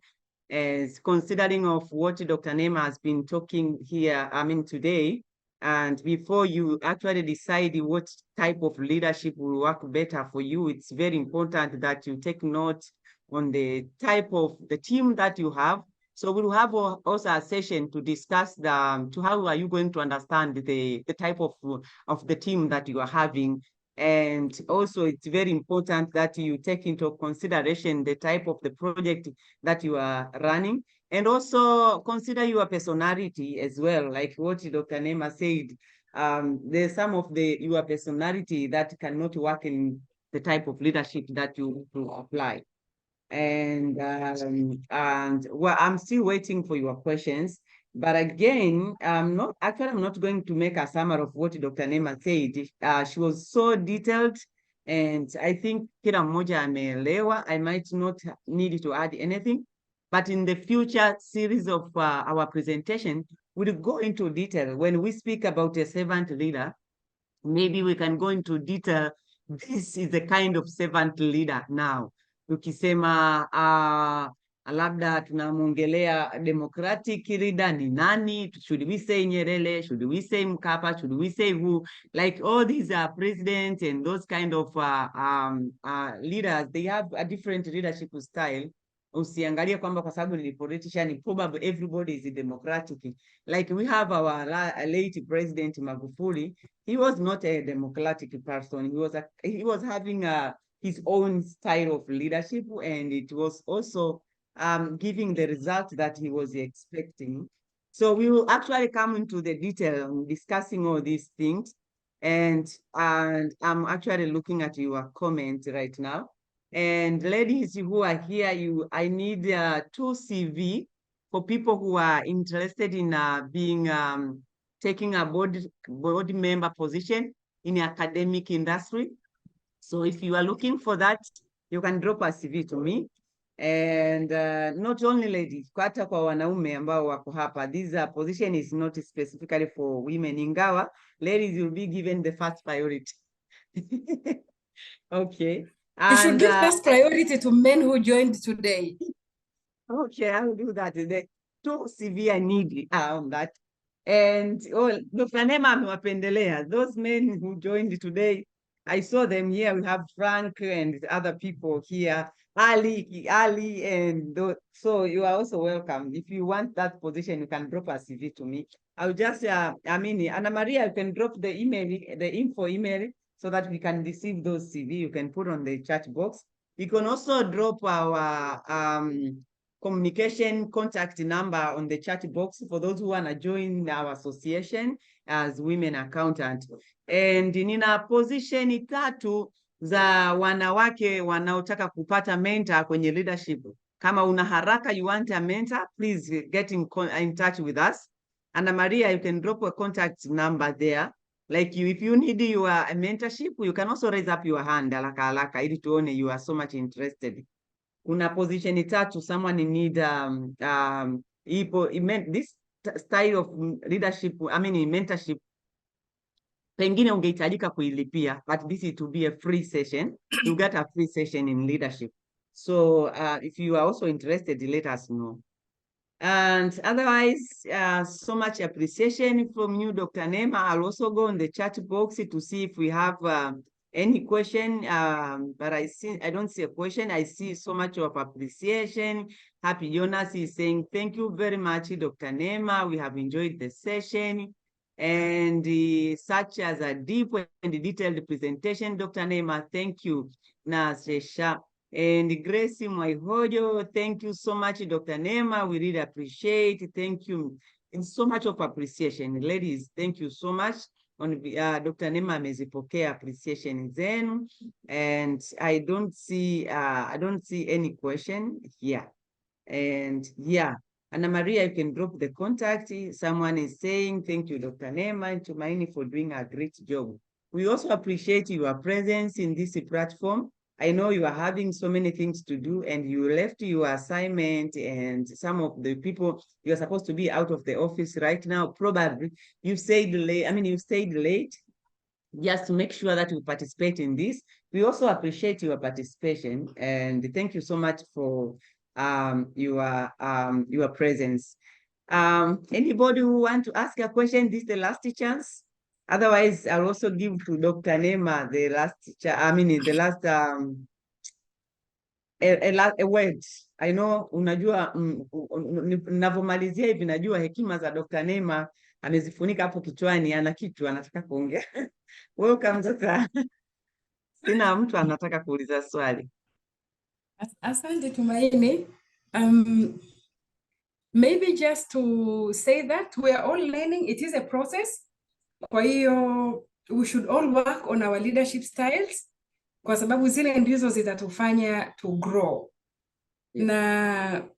as considering of what Dr. Neema has been talking here, today, and before you actually decide what type of leadership will work better for you, it's very important that you take note on the type of the team that you have. So we'll have also a session to discuss how are you going to understand the type of the team that you are having. And also it's very important that you take into consideration the type of the project that you are running, and also consider your personality as well. Like what Dr. Neema said, there's some of your personality that cannot work in the type of leadership that you apply. And well, I'm still waiting for your questions. But again, I'm not going to make a summary of what Dr. Neema said. She was so detailed, and I think kila mmoja ameelewa. I might not need to add anything, but in the future series of our presentation, we'll go into detail. When we speak about a servant leader, maybe we can go into detail. This is the kind of servant leader now. Tukisema labda tunamwongelea democratic leader ni nani? Should we say Nyerere? Should we say Mkapa? Should we say who? Like all these presidents and those kind of leaders, they have a different leadership style. Usiangalie kwamba kwa sababu ni politician, probably everybody is democratic. Like we have our late President Magufuli. He was not a democratic person. He was having his own style of leadership, and it was also giving the result that he was expecting. So we will actually come into the detail on discussing all these things. And I'm actually looking at your comment right now. And ladies who are here, I need 2 CV for people who are interested in taking a board member position in the academic industry. So if you are looking for that, you can drop a CV to me. And not only ladies, hata kwa wanaume ambao wako hapa, this position is not specifically for women. Ingawa, ladies will be given the first priority. Okay. You should give first priority to men who joined today. Okay, I will do that. The 2 CV I need on that. And Dr. Neema amewapendelea. Those men who joined today, I saw them here. We have Frank and other people here. Ali, and so you are also welcome. If you want that position, you can drop a CV to me. I'll just, Anna Maria, you can drop the email, the info email, so that we can receive those CV. You can put on the chat box. You can also drop our communication contact number on the chat box for those who want to join our association as women accountants. And nina position 3 za wanawake wanaotaka kupata mentor kwenye leadership. Kama una haraka, you want a mentor, please get in touch with us. Anna Maria, you can drop a contact number there. Like if you need your mentorship, you can also raise up your hand haraka ili tuone you are so much interested. Una position 3, someone need this style of leadership, mentorship, pengine ungehitajika kuilipia, but this is to be a free session. You get a free session in leadership. So if you are also interested, let us know. And otherwise, so much appreciation from you, Dr. Neema. I'll also go in the chat box to see if we have any question, but I don't see a question. I see so much of appreciation. Happy Jonas is saying, thank you very much, Dr. Neema. We have enjoyed the session. And such as a deep and detailed presentation, Dr. Neema, thank you. Nasresha. And Grace Mwaihojo, thank you so much, Dr. Neema. We really appreciate it. Thank you. And so much of appreciation. Ladies, thank you so much. Dr. Neema amezipokea appreciation zenu. And I don't see any question here. And yeah, Anna Maria, you can drop the contact. Someone is saying, thank you, Dr. Neema and Tumaini, for doing a great job. We also appreciate your presence in this platform. I know you are having so many things to do, and you left your assignment, and some of the people you are supposed to be out of the office right now. Probably you stayed late just to make sure that you participate in this. We also appreciate your participation, and thank you so much for your presence. Anybody who want to ask a question, this is the last chance. Otherwise, I'll also give to Dr. Neema the last, a word. I know, unajua, ninavyomalizia hivi najua hekima za Dr. Neema amezifunika hapo kichwani, ana kitu anataka kuongea. Welcome Dr. Sina mtu anataka kuuliza swali. Asante Tumaini. Maybe just to say that we are all learning, it is a process. Kwa hiyo we should all work on our leadership styles, kwa sababu zile ndizo zitatufanya to grow. Na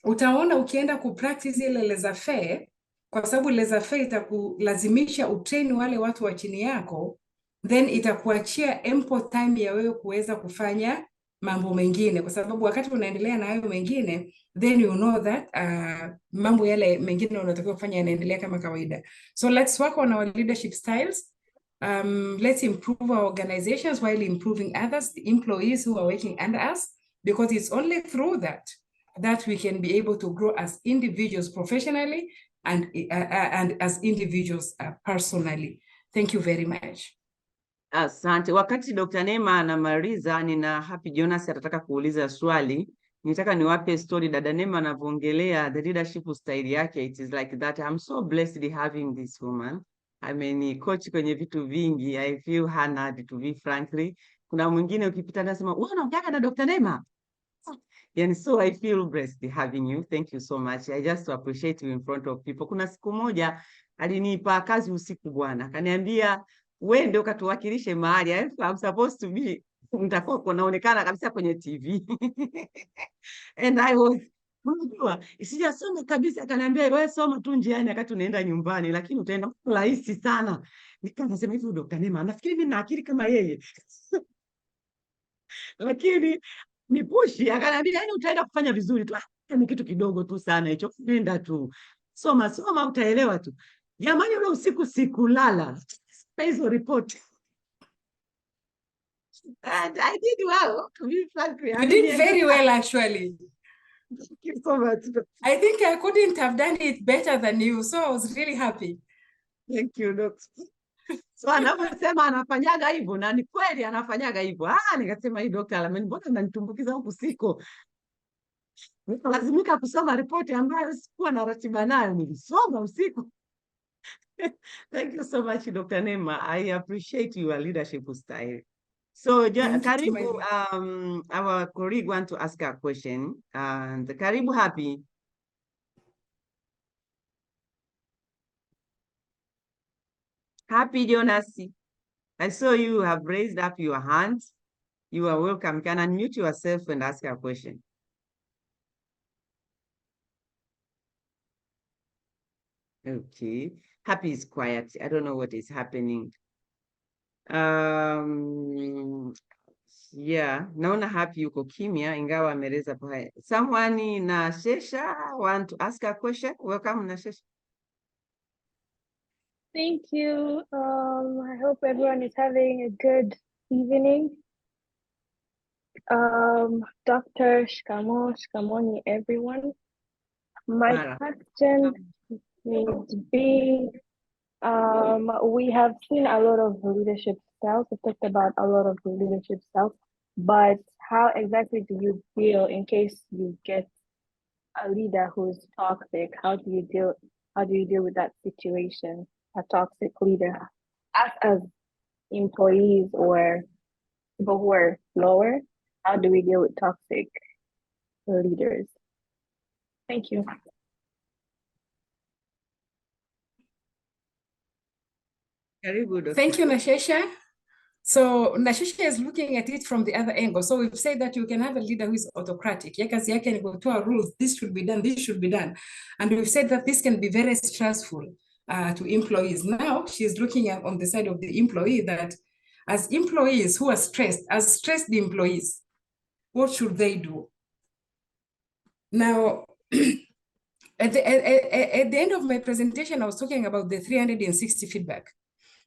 utaona ukienda kupractice ile laissez-faire, kwa sababu laissez-faire itakulazimisha utrain wale watu wa chini yako, then itakuachia ample time ya wewe kuweza kufanya mambo mengine, kwa sababu wakati unaendelea na hayo mengine, then you know that mambo yale mengine unatakiwa kufanya yanaendelea kama kawaida. So let's work on our leadership styles. Let's improve our organizations while improving others, the employees who are working under us, because it's only through that we can be able to grow as individuals professionally and as individuals personally. Thank you very much. Asante. Wakati Dr. Neema anamaliza, nina Happy Jonas atataka kuuliza swali. Nitaka niwape story dada Neema anavyoongelea the leadership style yake. It is like that. I'm so blessed having this woman. Coach kwenye vitu vingi. I feel honored, to be frankly. Kuna mwingine ukipita nasema, unaongea na Dr. Neema? And so I feel blessed having you. Thank you so much. I just appreciate you in front of people. Kuna siku moja alinipa kazi usiku bwana. Kaniambia wewe ndio katuwakilishe mahali. I'm supposed to be, nitakuwa kunaonekana kabisa kwenye TV. And I was, unajua, sijasoma kabisa. Akaniambia wewe soma tu njiani wakati unaenda nyumbani, lakini utaenda rahisi sana. Nikasema hivi Dr. Neema, nafikiri mimi na akili kama yeye. Lakini ni pushi, akaniambia yani utaenda kufanya vizuri tu. Ni kitu kidogo tu sana hicho. Nenda tu. Soma utaelewa tu. Jamani ule usiku sikulala. Hizo report. And I did well, to be frank. You did very well, actually. Thank you so much. I think I couldn't have done it better than you, so I was really happy. Thank you, Doctor. So anaposema anafanyaga hivyo, na ni kweli anafanyaga hivyo. Nikasema hii Dr. mbona ananitumbukiza huku siko? Lazimika kusoma ripoti ambayo sikuwa na ratiba nayo, nilisoma usiku. Thank you so much, Dr. Neema. I appreciate your leadership style. So, Karibu, our colleague want to ask a question. And Karibu Happy. Happy Jonas, I saw you have raised up your hand. You are welcome. You can unmute yourself and ask a question. Okay. Happy is quiet. I don't know what is happening. Yeah, naona Happy yuko kimya ingawa ameleza pale. Someone na Shesha want to ask a question? Welcome na Shesha. Thank you. I hope everyone is having a good evening. Dr. Shkamoni, everyone. My question would be, we have seen a lot of leadership styles. We've talked about a lot of leadership styles, but how exactly do you deal in case you get a leader who's toxic? How do you deal with that situation? A toxic leader, as employees or people who are lower, how do we deal with toxic leaders? Thank you. Thank you, Nashesha. So Nashesha is looking at it from the other angle. So we've said that you can have a leader who is autocratic. Kazi yake ni kutoa rules, this should be done, this should be done. And we've said that this can be very stressful to employees. Now she's looking at on the side of the employee that as employees who are stressed, as stressed employees, what should they do? Now, at the end of my presentation, I was talking about the 360 feedback.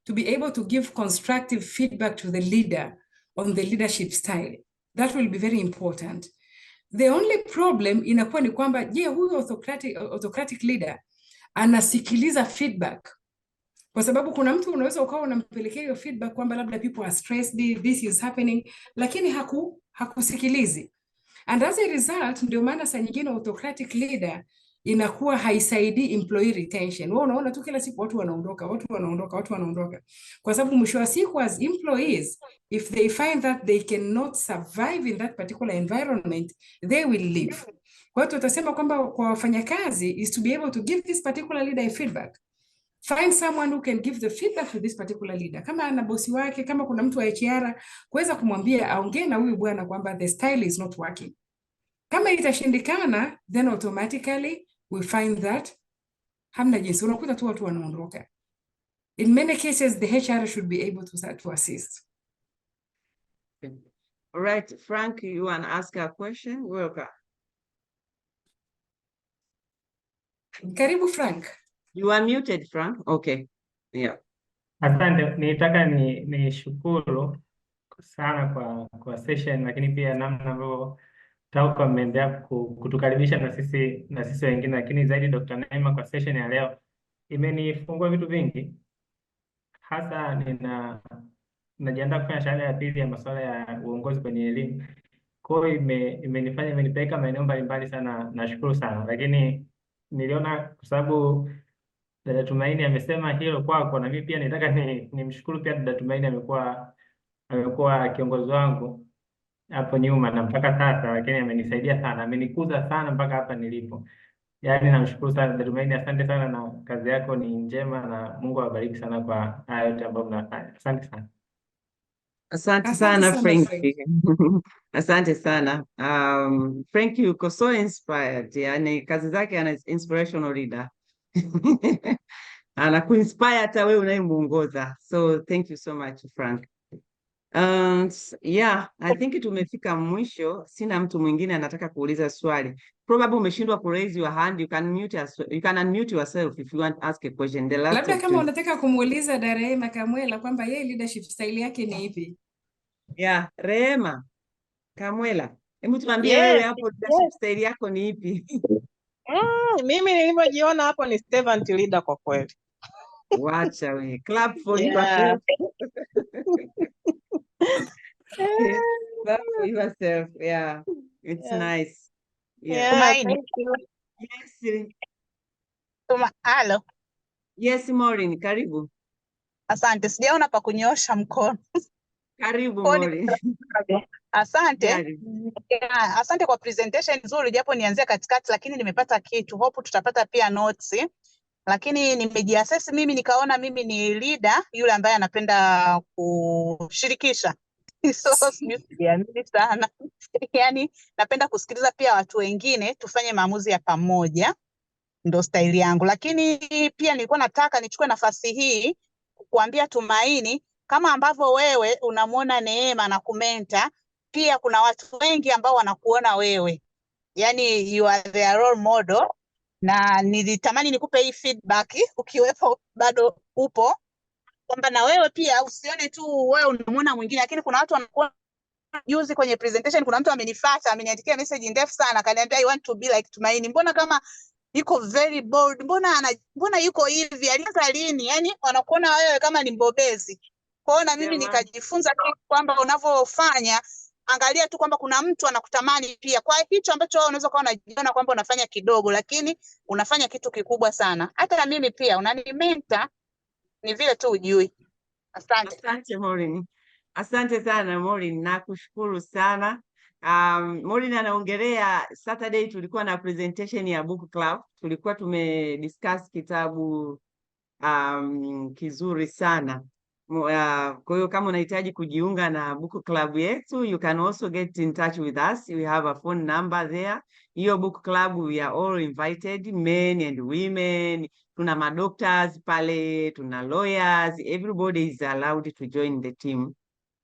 To be able to give constructive feedback to the leader on the leadership style. That will be very important. The only problem inakuwa ni kwamba, je, huyu autocratic leader anasikiliza feedback? Kwa sababu kuna mtu unaweza ukawa unampelekea hiyo feedback kwamba labda people are stressed, this is happening, lakini hakusikilizi. And as a result, ndio maana saa nyingine autocratic leader inakuwa haisaidii employee retention. Wewe unaona tu kila siku watu wanaondoka. Kwa sababu mwisho wa siku as employees, if they find that they cannot survive in that particular environment, they will leave. Kwa hiyo tutasema kwamba kwa wafanyakazi is to be able to give this particular leader a feedback. Find someone who can give the feedback to this particular leader. Kama ana bosi wake, kama kuna mtu wa HR, kuweza kumwambia aongee na huyu bwana kwamba the style is not working. Kama itashindikana, then automatically we find that hamna jinsi, unakuta tu watu wanaondoka. In many cases, the HR should be able to assist. All right, Frank, you want to ask a question? Welcome. Karibu, Frank. You are muted, Frank. Okay. Yeah. Asante, nitaka ni shukuru sana kwa session, lakini pia namna ambavyo TAWCA mmeendelea kutukaribisha na sisi wengine, lakini zaidi Dr. Neema kwa session ya leo imenifungua vitu vingi. Hasa najiandaa kufanya shahada ya pili ya masuala ya uongozi kwenye elimu. Kwa hiyo imenipeleka maeneo mbalimbali sana, nashukuru sana. Lakini niliona kwa sababu Dada Tumaini amesema hilo kwako, na mimi pia nitaka nimshukuru pia Dada Tumaini, amekuwa kiongozi wangu hapo nyuma na mpaka sasa, lakini amenisaidia sana, amenikuza sana mpaka hapa nilipo. Yaani namshukuru sana Dada Tumaini, asante sana, na kazi yako ni njema na Mungu awabariki sana kwa haya yote ambayo mnafanya. Asante sana. Asante sana Frank. Asante sana. Frank yuko so inspired. Yani kazi zake ana inspirational leader. Anakuinspire hata wewe unayemuongoza. So thank you so much Frank. Yeah, I think tumefika mwisho. Sina mtu mwingine anataka kuuliza swali. Probably umeshindwa ku raise your hand. You can unmute yourself if you want to ask a question. Labda kama unataka kumuuliza Rehema Kamwela kwamba yeye leadership style yake ni ipi? Yeah, Rehema Kamwela. Hebu tuambie wewe hapo leadership style yako ni ipi? Mimi nilivyojiona hapo ni servant leader kwa kweli. Wacha we. Clap for yourself. Clap for yourself. Yeah. It's nice. Yeah. Thank you. Yes. Hello. Yes, Maureen, karibu. Asante. Sijaona pa kunyosha mkono. Karibu Maureen. Asante. Yeah, asante kwa presentation nzuri, japo nianzia katikati lakini nimepata kitu. Hope tutapata pia notes. Lakini nimejiassess mimi nikaona mimi ni leader yule ambaye anapenda kushirikisha. So sijiamini sana. Yaani napenda kusikiliza pia watu wengine tufanye maamuzi ya pamoja. Ndo style yangu. Lakini pia nilikuwa nataka nichukue nafasi hii kukuambia Tumaini, kama ambavyo wewe unamuona Neema na kumenta, pia kuna watu wengi ambao wanakuona wewe. Yaani you are their role model. Na nilitamani nikupe hii feedback ukiwepo bado upo, kwamba na wewe pia usione tu wewe unamuona mwingine, lakini kuna watu wanakuwa. Juzi kwenye presentation kuna mtu amenifuata, ameniandikia message ndefu sana, akaniambia I want to be like Tumaini. Mbona kama yuko very bold, mbona yuko hivi, alianza lini? Yaani wanakuona wewe kama ni mbobezi. Kwa hiyo na mimi nikajifunza kwamba unavyofanya, angalia tu kwamba kuna mtu anakutamani pia. Kwa hicho ambacho wewe unaweza kuwa unajiona kwamba unafanya kidogo, lakini unafanya kitu kikubwa sana. Hata na mimi pia unanimenta, ni vile tu ujui. Asante. Asante Maureen. Asante sana Maureen, nakushukuru sana. Maureen anaongelea Saturday tulikuwa na presentation ya book club. Tulikuwa tumediscuss kitabu kizuri sana. Kwa hiyo kama unahitaji kujiunga na book club yetu, you can also get in touch with us. We have a phone number there. Hiyo book club we are all invited, men and women. Tuna madoctors pale, tuna lawyers, everybody is allowed to join the team.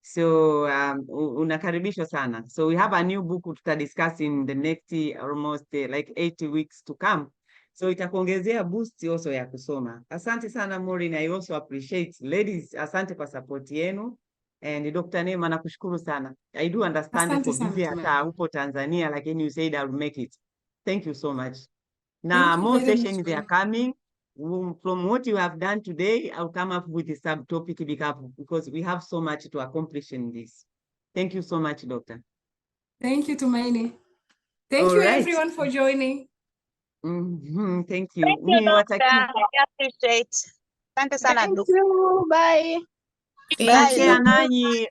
So unakaribishwa sana. So we have a new book to discuss in the next almost like 80 weeks to come. So itakuongezea boost also ya kusoma. Asante sana Maureen, I also appreciate. Ladies, asante kwa support yenu. And Dr. Neema, nakushukuru sana. I do understand Asante for sana, busy Tumaini. hata upo Tanzania, lakini you said I'll make it. Thank you so much. Now, Thank you more very much, sessions they are Tumaini. coming. From what you have done today, I'll come up with a subtopic because we have so much to accomplish in this. Thank you so much, Doctor. Thank you, Tumaini. Thank All you, right. everyone, for joining. Thank you. Thank you, Doctor. I appreciate. Asante sana. Thank you. Bye. Bye. Tutashare nanyi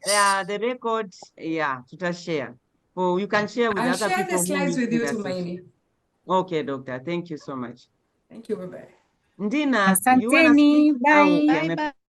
the record. Yeah, tutashare. Oh, you can share with I'll other share the people who slides with you, missed the session. Tumaini. Okay, Doctor. Thank you so much. Thank you. Bye-bye. Ndina, you wanna Asanteni, speak? bye. Okay, Bye bye.